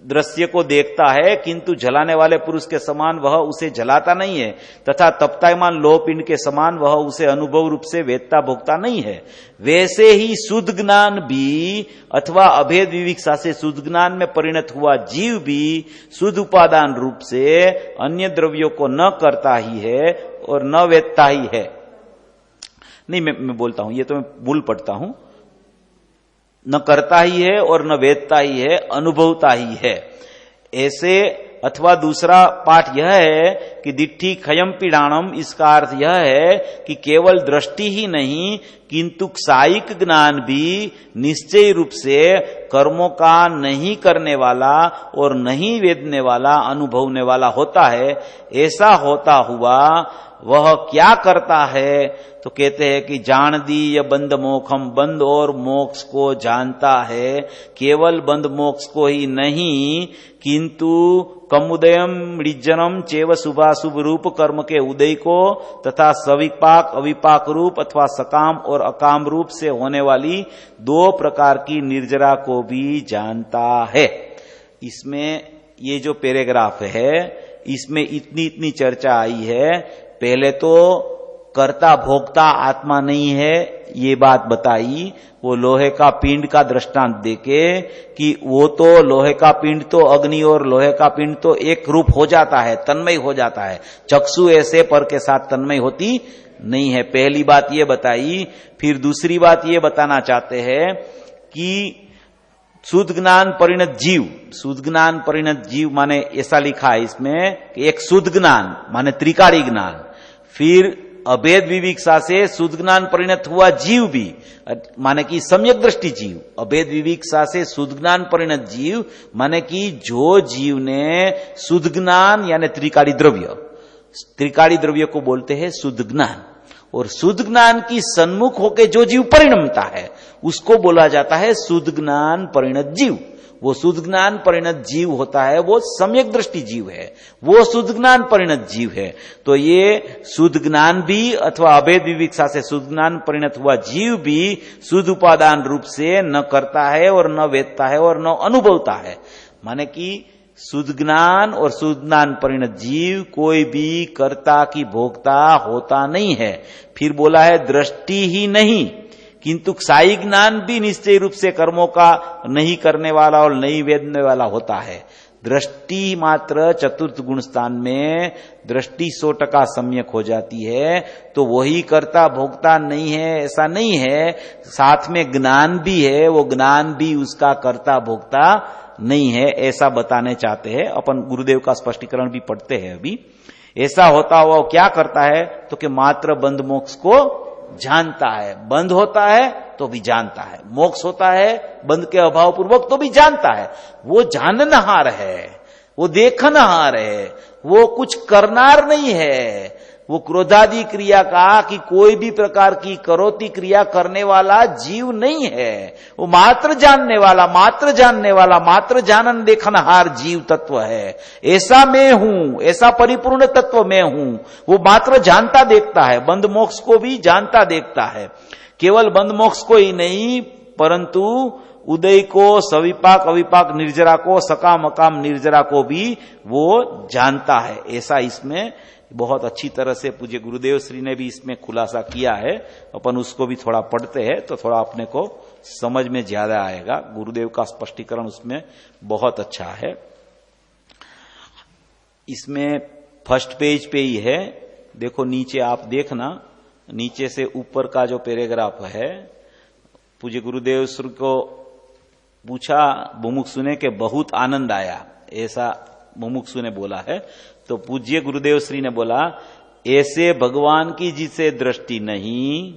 दृश्य को देखता है किंतु जलाने वाले पुरुष के समान वह उसे जलाता नहीं है, तथा तप्तायमान लोह पिंड के समान वह उसे अनुभव रूप से वेदता भोगता नहीं है, वैसे ही शुद्ध ज्ञान भी अथवा अभेद विविक्षा से शुद्ध ज्ञान में परिणत हुआ जीव भी शुद्ध उपादान रूप से अन्य द्रव्यों को न करता ही है और न वेदता ही है। नहीं, मैं बोलता हूं, ये तो मैं मूल पढ़ता हूं। न करता ही है और न वेदता ही है, अनुभवता ही है। ऐसे अथवा दूसरा पाठ यह है कि दिट्ठी खयम पीड़ाणम, इसका अर्थ यह है कि केवल दृष्टि ही नहीं किंतु सायिक ज्ञान भी निश्चय रूप से कर्मों का नहीं करने वाला और नहीं वेदने वाला, अनुभवने वाला होता है। ऐसा होता हुआ वह क्या करता है? तो कहते हैं कि जान दी या बंद मोक्षम, बंद और मोक्ष को जानता है। केवल बंद मोक्ष को ही नहीं किंतु कमुदयम मृजनम चेव शुभाशुभ रूप कर्म के उदय को तथा सविपाक अविपाक रूप अथवा सकाम और अकाम रूप से होने वाली दो प्रकार की निर्जरा को भी जानता है। इसमें ये जो पैराग्राफ है इसमें इतनी चर्चा आई है। पहले तो कर्ता भोक्ता आत्मा नहीं है ये बात बताई, वो लोहे का पिंड का दृष्टांत देके कि वो तो लोहे का पिंड तो अग्नि और लोहे का पिंड तो एक रूप हो जाता है, तन्मय हो जाता है। चक्षु ऐसे पर के साथ तन्मय होती नहीं है। पहली बात ये बताई। फिर दूसरी बात ये बताना चाहते हैं कि शुद्ध ज्ञान परिणत जीव, शुद्ध ज्ञान परिणत जीव माने ऐसा लिखा है इसमें कि एक शुद्ध ज्ञान माने त्रिकाली ज्ञान, फिर अभेद विविक्षा से शुद्ध ज्ञान परिणत हुआ जीव भी माने कि सम्यक दृष्टि जीव, अभेद विविक्षा से शुद्ध ज्ञान परिणत जीव माने कि जो जीव ने शुद्ध ज्ञान यानी त्रिकाली द्रव्य, त्रिकाली द्रव्य को बोलते हैं शुद्ध ज्ञान, और शुद्ध ज्ञान की सन्मुख होके जो जीव परिणमता है उसको बोला जाता है शुद्ध ज्ञान परिणत जीव। वो शुद्ध ज्ञान परिणत जीव होता है, वो सम्यक दृष्टि जीव है, वो शुद्ध ज्ञान परिणत जीव है। तो ये शुद्ध ज्ञान भी अथवा अभेद विविक्षा से शुद्ध ज्ञान परिणत हुआ जीव भी शुद्ध उपादान रूप से न करता है और न वेदता है और न अनुभवता है। माने कि शुद्ध ज्ञान और शुद्ध ज्ञान परिणत जीव कोई भी कर्ता की भोक्ता होता नहीं है। फिर बोला है दृष्टि ही नहीं किंतु साई ज्ञान भी निश्चय रूप से कर्मों का नहीं करने वाला और नहीं वेदने वाला होता है। दृष्टि मात्र चतुर्थ गुण स्थान में दृष्टि 100% सम्यक हो जाती है तो वही कर्ता भोक्ता नहीं है, ऐसा नहीं है। साथ में ज्ञान भी है, वो ज्ञान भी उसका कर्ता भोक्ता नहीं है, ऐसा बताने चाहते हैं। अपन गुरुदेव का स्पष्टीकरण भी पढ़ते हैं अभी। ऐसा होता हुआ क्या करता है तो कि मात्र बंद मोक्ष को जानता है, बंद होता है तो भी जानता है, मोक्ष होता है बंद के अभाव पूर्वक तो भी जानता है। वो जाननहार है, वो देखनहार है, वो कुछ करनार नहीं है। वो क्रोधादि क्रिया का कि कोई भी प्रकार की करोति क्रिया करने वाला जीव नहीं है। वो मात्र जानने वाला, मात्र जानने वाला, मात्र जानन देखनहार जीव तत्व है। ऐसा मैं हूं, ऐसा परिपूर्ण तत्व मैं हूं। वो मात्र जानता देखता है, बंद मोक्ष को भी जानता देखता है। केवल बंद मोक्ष को ही नहीं परंतु उदय को, सविपाक अविपाक निर्जरा को, सकाम अकाम निर्जरा को भी वो जानता है। ऐसा इसमें बहुत अच्छी तरह से पूज्य गुरुदेव श्री ने भी इसमें खुलासा किया है। अपन उसको भी थोड़ा पढ़ते हैं तो थोड़ा अपने को समझ में ज्यादा आएगा। गुरुदेव का स्पष्टीकरण उसमें बहुत अच्छा है। इसमें फर्स्ट पेज पे ही है, देखो नीचे आप देखना, नीचे से ऊपर का जो पैराग्राफ है। पूज्य गुरुदेव श्री को पूछा मुमुक्षु ने कि बहुत आनंद आया, ऐसा मुमुक्षु ने बोला है। तो पूज्य गुरुदेव श्री ने बोला ऐसे भगवान की जिसे दृष्टि नहीं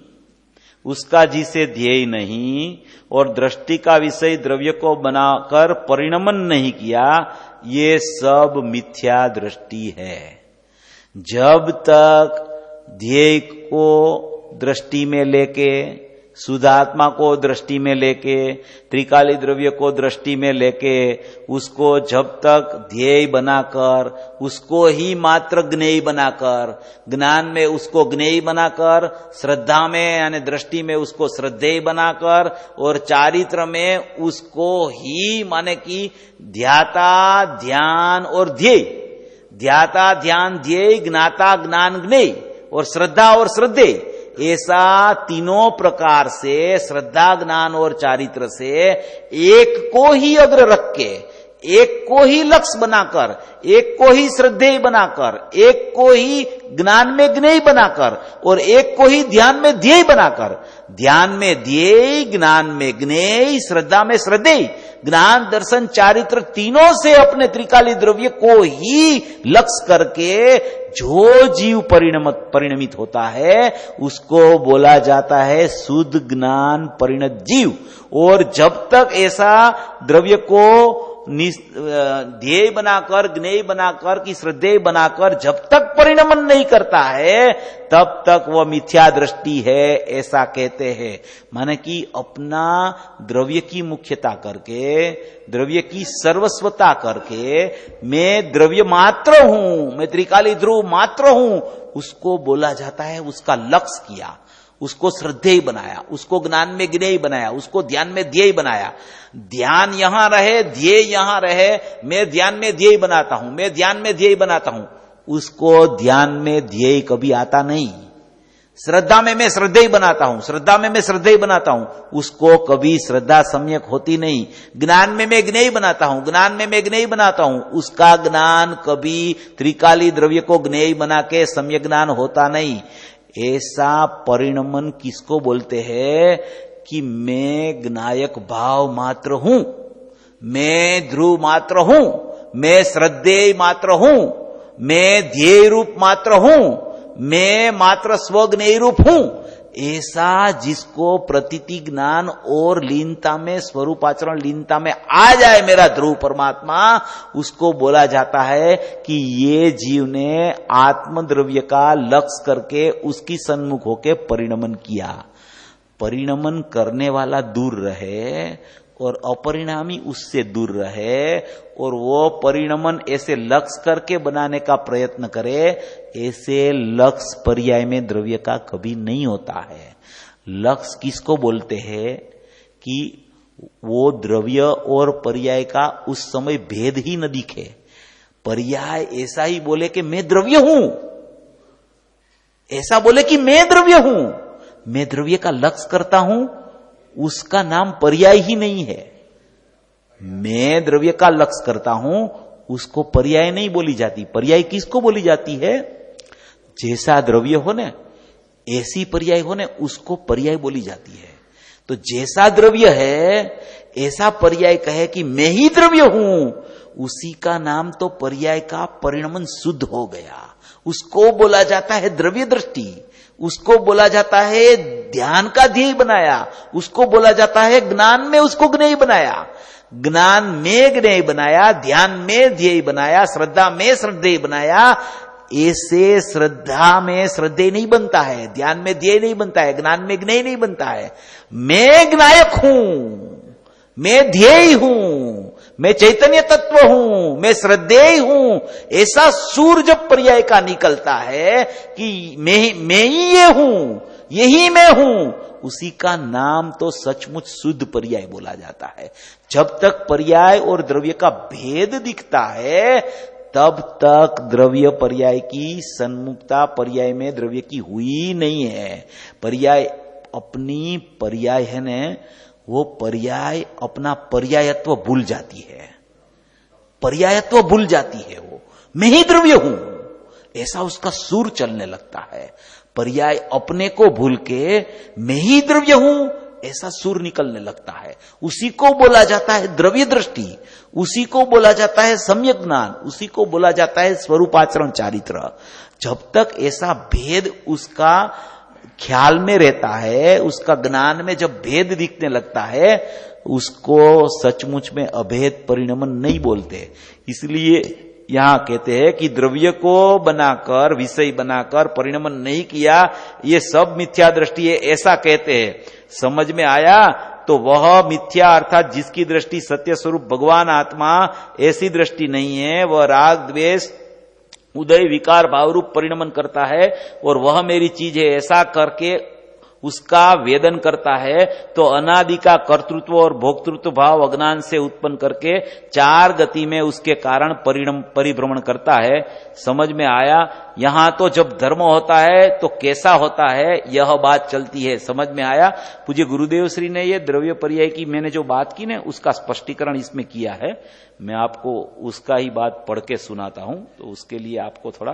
उसका जिसे ध्येय नहीं और दृष्टि का विषय द्रव्य को बनाकर परिणमन नहीं किया, ये सब मिथ्या दृष्टि है। जब तक ध्येय को दृष्टि में लेके, शुद्धात्मा को दृष्टि में लेके, त्रिकाली द्रव्य को दृष्टि में लेके, उसको जब तक ध्येय बनाकर, उसको ही मात्र ज्ञेय बनाकर, ज्ञान में उसको ज्ञेय बनाकर, श्रद्धा में यानी दृष्टि में उसको श्रद्धेय बनाकर, और चारित्र में उसको ही माने कि ध्याता, ध्यान और ध्येय, ध्याता, ध्यान, ध्येय, ज्ञाता, ज्ञान, ज्ञेय और श्रद्धा और श्रद्धेय, ऐसा तीनों प्रकार से श्रद्धा, ज्ञान और चारित्र से एक को ही अग्र रख के, एक को ही लक्ष्य बनाकर, एक को ही श्रद्धेय बनाकर, एक को ही ज्ञान में ज्ञेय बनाकर और एक को ही ध्यान में ध्येय बनाकर, ध्यान में ध्येय, ज्ञान में ज्ञेय, श्रद्धा में श्रद्धेय, ज्ञान, दर्शन, चारित्र तीनों से अपने त्रिकाली द्रव्य को ही लक्ष्य करके जो जीव परिणमित होता है उसको बोला जाता है शुद्ध ज्ञान परिणत जीव। और जब तक ऐसा द्रव्य को ध्येय बनाकर, ज्ञेय बनाकर कि श्रद्धेय बनाकर जब तक परिणमन नहीं करता है तब तक वह मिथ्या दृष्टि है, ऐसा कहते हैं। माने कि अपना द्रव्य की मुख्यता करके, द्रव्य की सर्वस्वता करके, मैं द्रव्य मात्र हूं, मैं त्रिकाली ध्रुव मात्र हूं, उसको बोला जाता है उसका लक्ष्य किया, उसको श्रद्धेय बनाया, उसको ज्ञान में ज्ञेय बनाया, उसको ध्यान में ध्येय बनाया। ध्यान यहां रहे, ध्येय यहां रहे, मैं ध्यान में ध्येय बनाता हूं, मैं ध्यान में ध्येय बनाता हूं, उसको ध्यान में ध्येय कभी आता नहीं। श्रद्धा में मैं श्रद्धेय बनाता हूं, श्रद्धा में मैं श्रद्धेय बनाता हूं, उसको कभी श्रद्धा सम्यक होती नहीं। ज्ञान में मैं ज्ञेय बनाता हूं, ज्ञान में मैं ज्ञेय बनाता हूं, उसका ज्ञान कभी त्रिकाली द्रव्य को ज्ञेय बना के सम्यक ज्ञान होता नहीं। ऐसा परिणमन किसको बोलते हैं कि मैं ज्ञायक भाव मात्र हूं, मैं ध्रुव मात्र हूं, मैं श्रद्धेय मात्र हूं, मैं ध्येय रूप मात्र हूं, मैं मात्र स्वज्ञेय रूप हूं। ऐसा जिसको प्रतीति ज्ञान और लीनता में, स्वरूप आचरण लीनता में आ जाए मेरा ध्रुव परमात्मा, उसको बोला जाता है कि ये जीव ने आत्मद्रव्य का लक्ष्य करके उसकी सन्मुख होके परिणमन किया। परिणमन करने वाला दूर रहे और अपरिणामी उससे दूर रहे, और वो परिणमन ऐसे लक्ष्य करके बनाने का प्रयत्न करे, ऐसे लक्ष्य पर्याय में द्रव्य का कभी नहीं होता है। लक्ष्य किसको बोलते हैं कि वो द्रव्य और पर्याय का उस समय भेद ही न दिखे। पर्याय ऐसा ही बोले कि मैं द्रव्य हूं, ऐसा बोले कि मैं द्रव्य हूं, मैं द्रव्य का लक्ष्य करता हूं, उसका नाम पर्याय ही नहीं है। मैं द्रव्य का लक्ष्य करता हूं, उसको पर्याय नहीं बोली जाती। पर्याय किसको बोली जाती है? जैसा द्रव्य हो ना, ऐसी पर्याय हो ना, उसको पर्याय बोली जाती है। तो जैसा द्रव्य है ऐसा पर्याय कहे कि मैं ही द्रव्य हूं, उसी का नाम तो पर्याय का परिणमन शुद्ध हो गया। उसको बोला जाता है द्रव्य दृष्टि, उसको बोला जाता है ध्यान का ध्येय बनाया, उसको बोला जाता है ज्ञान में उसको ज्ञेय बनाया, ज्ञान में ज्ञेय बनाया, ध्यान में ध्येय बनाया, श्रद्धा में श्रद्धेय बनाया। ऐसे श्रद्धा में श्रद्धेय नहीं बनता है, ध्यान में ध्येय नहीं बनता है, ज्ञान में ज्ञेय नहीं बनता है। मैं ज्ञायक हूं, मैं ध्येय हूं, मैं चैतन्य तत्व हूं, मैं श्रद्धेय हूं, ऐसा सूर जब पर्याय का निकलता है कि मैं ही ये हूं, यही मैं हूं, उसी का नाम तो सचमुच शुद्ध पर्याय बोला जाता है। जब तक पर्याय और द्रव्य का भेद दिखता है तब तक द्रव्य पर्याय की सन्मुखता पर्याय में द्रव्य की हुई नहीं है। पर्याय अपनी पर्याय है न, वो पर्याय अपना पर्यायत्व भूल जाती है, पर्यायत्व भूल जाती है। वो मैं ही द्रव्य हूं, ऐसा उसका सुर चलने लगता है। पर्याय अपने को भूल के मैं ही द्रव्य हूं, ऐसा सुर निकलने लगता है। उसी को बोला जाता है द्रव्य दृष्टि, उसी को बोला जाता है सम्यक ज्ञान, उसी को बोला जाता है स्वरूपाचरण चारित्र। जब तक ऐसा भेद उसका ख्याल में रहता है, उसका ज्ञान में जब भेद दिखने लगता है, उसको सचमुच में अभेद परिणमन नहीं बोलते। इसलिए यहां कहते हैं कि द्रव्य को बनाकर, विषय बनाकर परिणमन नहीं किया, ये सब मिथ्या दृष्टि है, ऐसा कहते हैं। समझ में आया? तो वह मिथ्या अर्थात जिसकी दृष्टि सत्य स्वरूप भगवान आत्मा, ऐसी दृष्टि नहीं है। वह राग द्वेष उदय विकार भाव रूप परिणमन करता है और वह मेरी चीज है ऐसा करके उसका वेदन करता है। तो अनादि का कर्तृत्व और भोक्तृत्व भाव अज्ञान से उत्पन्न करके चार गति में उसके कारण परिभ्रमण करता है। समझ में आया? यहां तो जब धर्म होता है तो कैसा होता है, यह बात चलती है। समझ में आया? पूज्य गुरुदेव श्री ने ये द्रव्य पर्याय की मैंने जो बात की ना, उसका स्पष्टीकरण इसमें किया है। मैं आपको उसका ही बात पढ़ के सुनाता हूं, तो उसके लिए आपको थोड़ा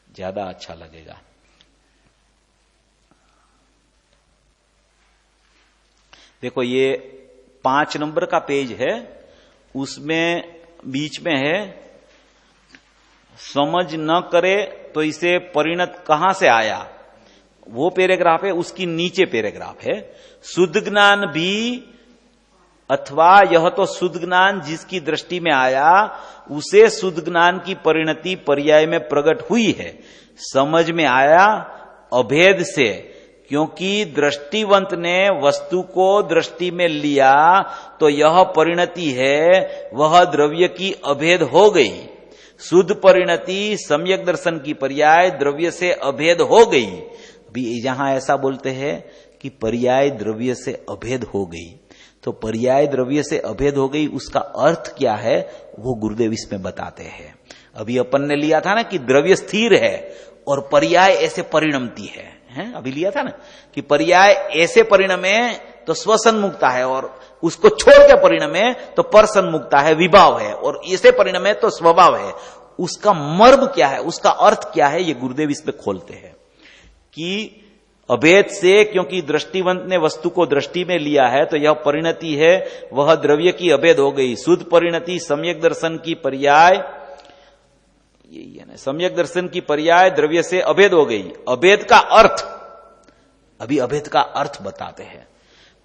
ज्यादा अच्छा लगेगा। देखो, ये 5 नंबर का पेज है, उसमें बीच में है, समझ न करे तो इसे परिणत कहां से आया, वो पैराग्राफ है। उसकी नीचे पैराग्राफ है, शुद्ध ज्ञान भी अथवा यह तो शुद्ध ज्ञान जिसकी दृष्टि में आया, उसे शुद्ध ज्ञान की परिणति पर्याय में प्रकट हुई है। समझ में आया? अभेद से, क्योंकि दृष्टिवंत ने वस्तु को दृष्टि में लिया तो यह परिणति है, वह द्रव्य की अभेद हो गई। शुद्ध परिणति सम्यक दर्शन की पर्याय द्रव्य से अभेद हो गई। अभी यहां ऐसा बोलते हैं कि पर्याय द्रव्य से अभेद हो गई, तो पर्याय द्रव्य से अभेद हो गई, उसका अर्थ क्या है वो गुरुदेव इसमें बताते हैं। अभी अपन ने लिया था ना कि द्रव्य स्थिर है और पर्याय ऐसे परिणमती है। अभी लिया था ना कि पर्याय ऐसे परिणमे तो स्वसन्मुखता है, और उसको छोड़ के परिणमे तो परसन्मुखता है, विभाव है, और ऐसे परिणमे तो स्वभाव है। उसका मर्म क्या है, उसका अर्थ क्या है, ये गुरुदेव इसमें खोलते हैं कि अभेद से, क्योंकि दृष्टिवंत ने वस्तु को दृष्टि में लिया है तो यह परिणति है, वह द्रव्य की अभेद हो गई। शुद्ध परिणति सम्यक दर्शन की पर्याय, यही है ना, सम्यक दर्शन की पर्याय द्रव्य से अभेद हो गई। अभेद का अर्थ, अभी अभेद का अर्थ बताते हैं।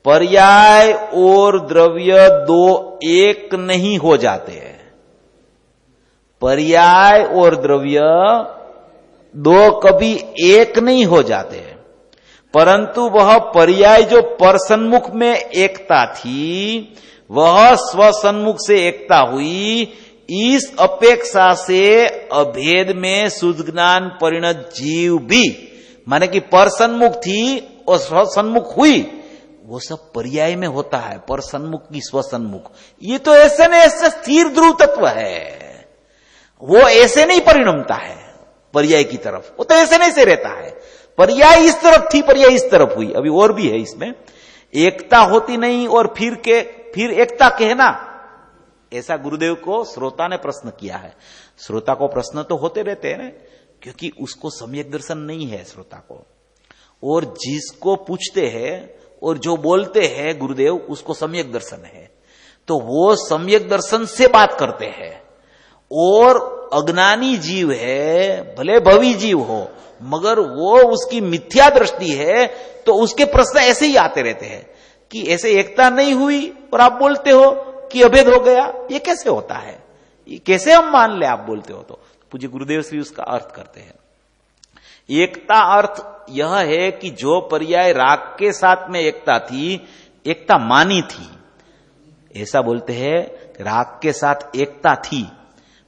पर्याय और द्रव्य दो एक नहीं हो जाते हैं। पर्याय और द्रव्य दो कभी एक नहीं हो जाते हैं, परंतु वह पर्याय जो परसन्मुख में एकता थी, वह स्वसन्मुख से एकता हुई। इस अपेक्षा से अभेद में शुद्ध ज्ञान परिणत जीव भी, माने कि परसन्मुख थी और स्वसन्मुख हुई, वो सब पर्याय में होता है। परसन्मुख की स्वसन्मुख, ये तो ऐसे न ऐसे स्थिर ध्रुव तत्व है, वो ऐसे नहीं परिणमता है पर्याय की तरफ, वो तो ऐसे नहीं से रहता है। पर्याय इस तरफ थी, पर्याय इस तरफ हुई। अभी और भी है इसमें, एकता होती नहीं और फिर एकता कहना, ऐसा गुरुदेव को श्रोता ने प्रश्न किया है। श्रोता को प्रश्न तो होते रहते हैं ना, क्योंकि उसको सम्यक दर्शन नहीं है श्रोता को, और जिसको पूछते हैं और जो बोलते हैं गुरुदेव, उसको सम्यक दर्शन है, तो वो सम्यक दर्शन से बात करते हैं। और अज्ञानी जीव है, भले भवी जीव हो, मगर वो उसकी मिथ्या दृष्टि है, तो उसके प्रश्न ऐसे ही आते रहते हैं कि ऐसे एकता नहीं हुई और आप बोलते हो कि अभेद हो गया, ये कैसे होता है, ये कैसे हम मान ले, आप बोलते हो तो। पूज्य गुरुदेव श्री उसका अर्थ करते हैं। एकता अर्थ यह है कि जो पर्याय राग के साथ में एकता थी, एकता मानी थी, ऐसा बोलते हैं, राग के साथ एकता थी,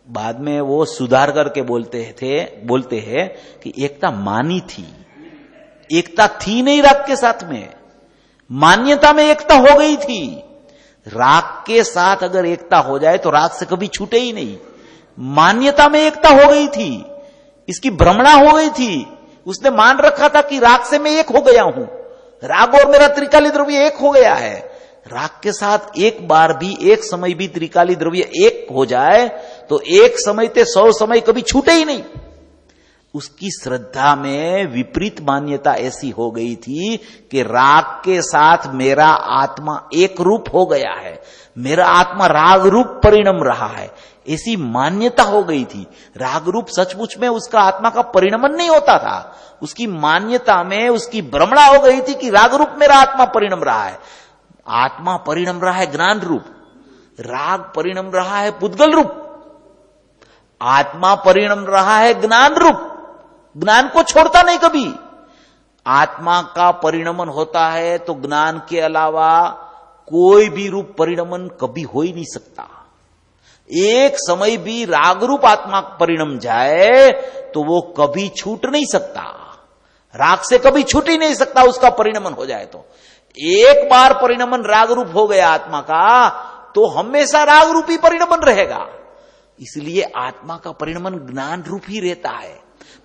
बाद में वो सुधार करके बोलते हैं कि एकता मानी थी। एकता थी नहीं राग के साथ में, मान्यता में एकता हो गई थी। राग के साथ अगर एकता हो जाए तो राग से कभी छूटे ही नहीं। मान्यता में एकता हो गई थी, इसकी भ्रमणा हो गई थी। उसने मान रखा था कि राग से मैं एक हो गया हूं, राग और मेरा त्रिकाली द्रव्य एक हो गया है। राग के साथ एक बार भी, एक समय भी त्रिकाली द्रव्य एक हो जाए तो एक समय ते 100 समय कभी छूटे ही नहीं। उसकी श्रद्धा में विपरीत मान्यता ऐसी हो गई थी कि राग के साथ मेरा आत्मा एक रूप हो गया है, मेरा आत्मा राग रूप परिणम रहा है। ऐसी मान्यता हो गई थी। राग रूप सचमुच में उसका आत्मा का परिणमन नहीं होता था, उसकी मान्यता में उसकी भ्रमणा हो गई थी कि राग रूप मेरा आत्मा परिणम रहा है। आत्मा परिणम रहा है ज्ञान रूप, राग परिणम रहा है पुद्गल रूप, आत्मा परिणम रहा है ज्ञान रूप। ज्ञान को छोड़ता नहीं कभी। आत्मा का परिणमन होता है तो ज्ञान के अलावा कोई भी रूप परिणमन कभी हो ही नहीं सकता। एक समय भी राग रूप आत्मा परिणम जाए तो वो कभी छूट नहीं सकता, राग से कभी छूट ही नहीं सकता। उसका परिणमन हो जाए तो एक बार परिणमन राग रूप हो गया आत्मा का तो हमेशा राग रूप ही परिणमन रहेगा। इसलिए आत्मा का परिणमन ज्ञान रूप ही रहता है,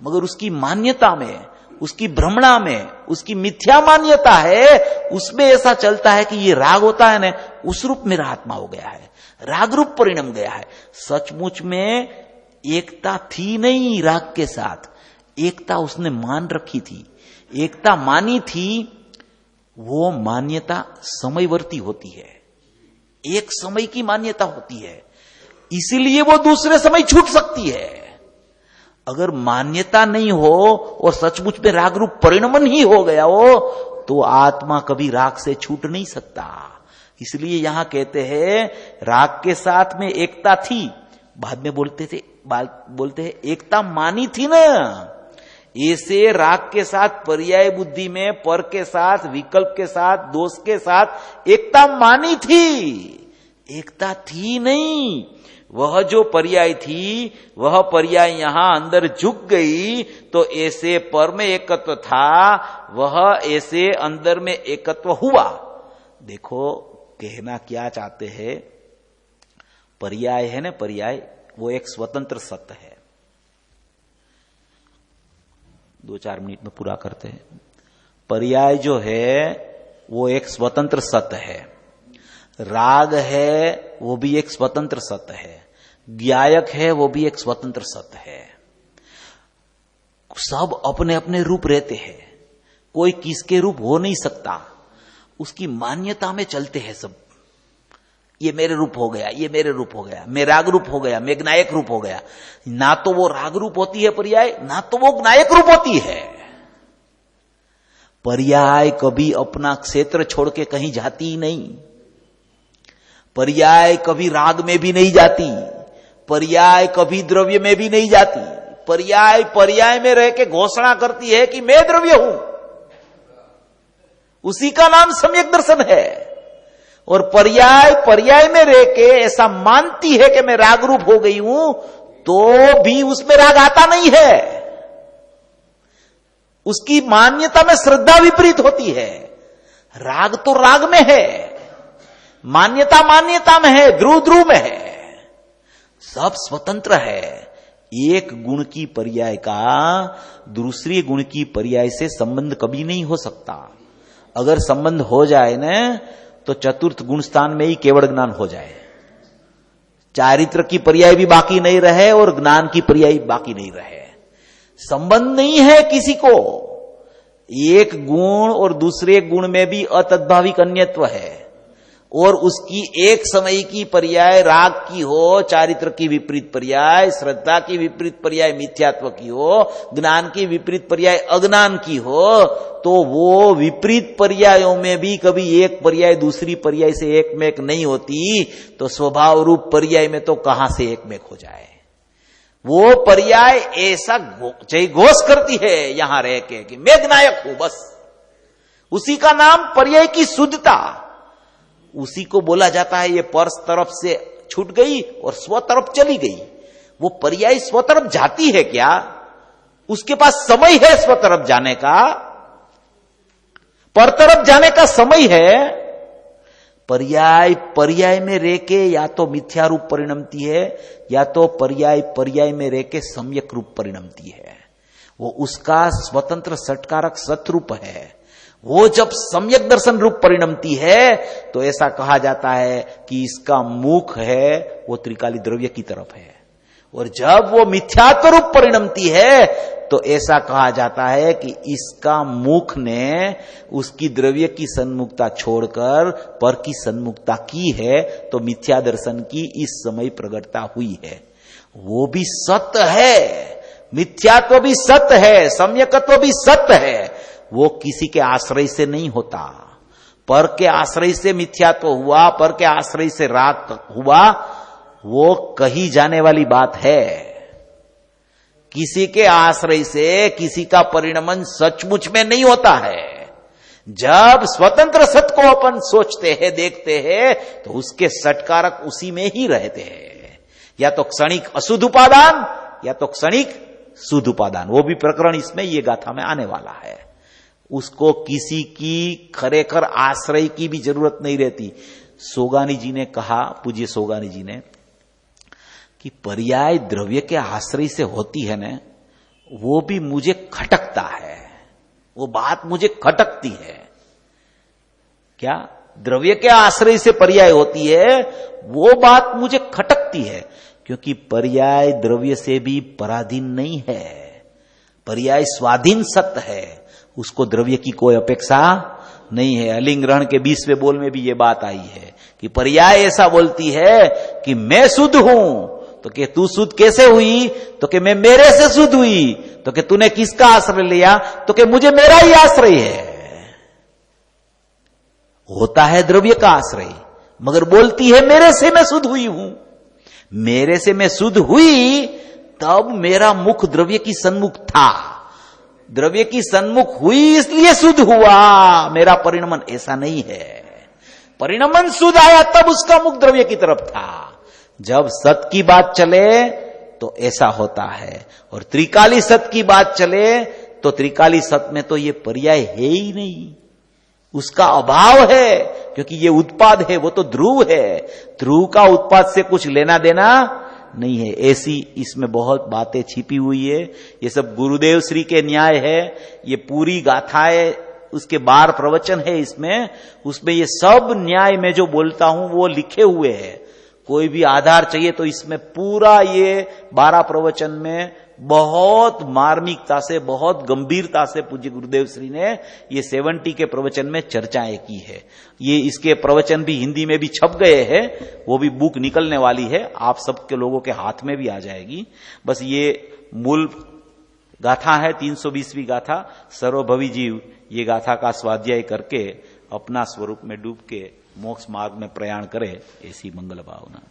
मगर उसकी मान्यता में, उसकी भ्रमणा में, उसकी मिथ्या मान्यता है, उसमें ऐसा चलता है कि ये राग होता है ना, उस रूप मेरा आत्मा हो गया है, राग रूप परिणम गया है। सचमुच में एकता थी नहीं राग के साथ, एकता उसने मान रखी थी, एकता मानी थी। वो मान्यता समयवर्ती होती है, एक समय की मान्यता होती है, इसीलिए वो दूसरे समय छूट सकती है। अगर मान्यता नहीं हो और सचमुच में राग रूप परिणमन ही हो गया हो तो आत्मा कभी राग से छूट नहीं सकता। इसलिए यहां कहते हैं राग के साथ में एकता थी, बाद में बोलते हैं एकता मानी थी ना। ऐसे राग के साथ पर्याय बुद्धि में, पर के साथ, विकल्प के साथ, दोष के साथ एकता मानी थी, एकता थी नहीं। वह जो पर्याय थी वह पर्याय यहां अंदर झुक गई तो ऐसे पर में एकत्व था, वह ऐसे अंदर में एकत्व हुआ। देखो कहना क्या चाहते हैं, पर्याय है ना, पर्याय वो एक स्वतंत्र सत्य है। 2-4 मिनट में पूरा करते हैं। पर्याय जो है वो एक स्वतंत्र सत्य है, राग है वो भी एक स्वतंत्र सत्य है, ज्ञायक है वो भी एक स्वतंत्र सत्य है। सब अपने अपने रूप रहते हैं, कोई किसके रूप हो नहीं सकता, उसकी मान्यता में चलते हैं सब। ये मेरे रूप हो गया, ये मेरे रूप हो गया, मैं राग रूप हो गया, मैं ज्ञायक रूप हो गया। ना तो वो राग रूप होती है पर्याय, ना तो वो ज्ञायक रूप होती है। पर्याय कभी अपना क्षेत्र छोड़ के कहीं जाती ही नहीं, पर्याय कभी राग में भी नहीं जाती, पर्याय कभी द्रव्य में भी नहीं जाती। पर्याय पर्याय में रह के घोषणा करती है कि मैं द्रव्य हूं, उसी का नाम सम्यक दर्शन है। और पर्याय पर्याय में रह के ऐसा मानती है कि मैं राग रूप हो गई हूं, तो भी उसमें राग आता नहीं है। उसकी मान्यता में श्रद्धा विपरीत होती है। राग तो राग में है, मान्यता मान्यता में है, ध्रुव ध्रुव में है, सब स्वतंत्र है। एक गुण की पर्याय का दूसरे गुण की पर्याय से संबंध कभी नहीं हो सकता। अगर संबंध हो जाए न तो चतुर्थ गुण स्थान में ही केवल ज्ञान हो जाए, चारित्र की पर्याय भी बाकी नहीं रहे और ज्ञान की पर्याय बाकी नहीं रहे। संबंध नहीं है किसी को। एक गुण और दूसरे गुण में भी अतद्भाविक अन्यत्व है, और उसकी एक समय की पर्याय राग की हो, चारित्र की विपरीत पर्याय, श्रद्धा की विपरीत पर्याय मिथ्यात्व की हो, ज्ञान की विपरीत पर्याय अज्ञान की हो, तो वो विपरीत पर्यायों में भी कभी एक पर्याय दूसरी पर्याय से एक में एक नहीं होती, तो स्वभाव रूप पर्याय में तो कहां से एक में हो जाए। वो पर्याय ऐसा घोष करती है यहां रह के कि मैं ज्ञायक हूं, बस उसी का नाम पर्याय की शुद्धता। उसी को बोला जाता है ये पर तरफ से छूट गई और स्व तरफ चली गई। वो पर्याय स्व तरफ जाती है क्या? उसके पास समय है स्व तरफ जाने का, पर तरफ जाने का समय है। पर्याय पर्याय में रह के या तो मिथ्या रूप परिणमती है, या तो पर्याय पर्याय में रह के सम्यक रूप परिणमती है। वो उसका स्वतंत्र सटकारक सतरूप है। वो जब सम्यक दर्शन रूप परिणमती है तो ऐसा कहा जाता है कि इसका मुख है वो त्रिकाली द्रव्य की तरफ है, और जब वो मिथ्यात्व रूप परिणमती है तो ऐसा कहा जाता है कि इसका मुख ने उसकी द्रव्य की सन्मुखता छोड़कर पर की सन्मुखता की है, तो मिथ्या दर्शन की इस समय प्रगटता हुई है। वो भी सत्य है, मिथ्यात्व भी सत्य है, सम्यकत्व भी सत्य है। वो किसी के आश्रय से नहीं होता। पर के आश्रय से मिथ्यात्व हुआ, पर के आश्रय से राग हुआ, वो कही जाने वाली बात है। किसी के आश्रय से किसी का परिणमन सचमुच में नहीं होता है। जब स्वतंत्र सत्य को अपन सोचते हैं, देखते हैं, तो उसके सटकारक उसी में ही रहते हैं। या तो क्षणिक अशुद्ध उपादान या तो क्षणिक शुद्ध उपादान। वो भी प्रकरण इसमें ये गाथा में आने वाला है। उसको किसी की खरेखर आश्रय की भी जरूरत नहीं रहती। सोगानी जी ने कहा, पूज्य सोगानी जी ने, कि पर्याय द्रव्य के आश्रय से होती है ना, वो भी मुझे खटकता है, वो बात मुझे खटकती है। क्या द्रव्य के आश्रय से पर्याय होती है, वो बात मुझे खटकती है, क्योंकि पर्याय द्रव्य से भी पराधीन नहीं है। पर्याय स्वाधीन सत्य है, उसको द्रव्य की कोई अपेक्षा नहीं है। अलिंग ग्रहण के 20वें बोल में भी ये बात आई है कि पर्याय ऐसा बोलती है कि मैं शुद्ध हूं, तो कि तू शुद्ध कैसे हुई, तो कि मैं मेरे से शुद्ध हुई, तो कि तूने किसका आश्रय लिया, तो कि मुझे मेरा ही आश्रय है। होता है द्रव्य का आश्रय, मगर बोलती है मेरे से मैं शुद्ध हुई हूं। मेरे से मैं शुद्ध हुई तब मेरा मुख द्रव्य की सन्मुख था, द्रव्य की सन्मुख हुई इसलिए शुद्ध हुआ। मेरा परिणमन ऐसा नहीं है। परिणमन शुद्ध आया तब उसका मुख द्रव्य की तरफ था। जब सत की बात चले तो ऐसा होता है, और त्रिकाली सत की बात चले तो त्रिकाली सत में तो ये पर्याय है ही नहीं, उसका अभाव है, क्योंकि ये उत्पाद है, वो तो ध्रुव है। ध्रुव का उत्पाद से कुछ लेना देना नहीं है। ऐसी इसमें बहुत बातें छिपी हुई है। ये सब गुरुदेव श्री के न्याय है। ये पूरी गाथाएं, उसके 12 प्रवचन है इसमें, उसमें ये सब न्याय में जो बोलता हूं वो लिखे हुए हैं। कोई भी आधार चाहिए तो इसमें पूरा ये 12 प्रवचन में बहुत मार्मिकता से, बहुत गंभीरता से पूज्य गुरुदेव श्री ने ये 70 के प्रवचन में चर्चाएं की है। ये इसके प्रवचन भी हिंदी में भी छप गए हैं, वो भी बुक निकलने वाली है, आप सबके लोगों के हाथ में भी आ जाएगी। बस ये मूल गाथा है 320वीं गाथा। सर्वभवी जीव ये गाथा का स्वाध्याय करके अपना स्वरूप में डूब के मोक्ष मार्ग में प्रयाण करे, ऐसी मंगल भावना।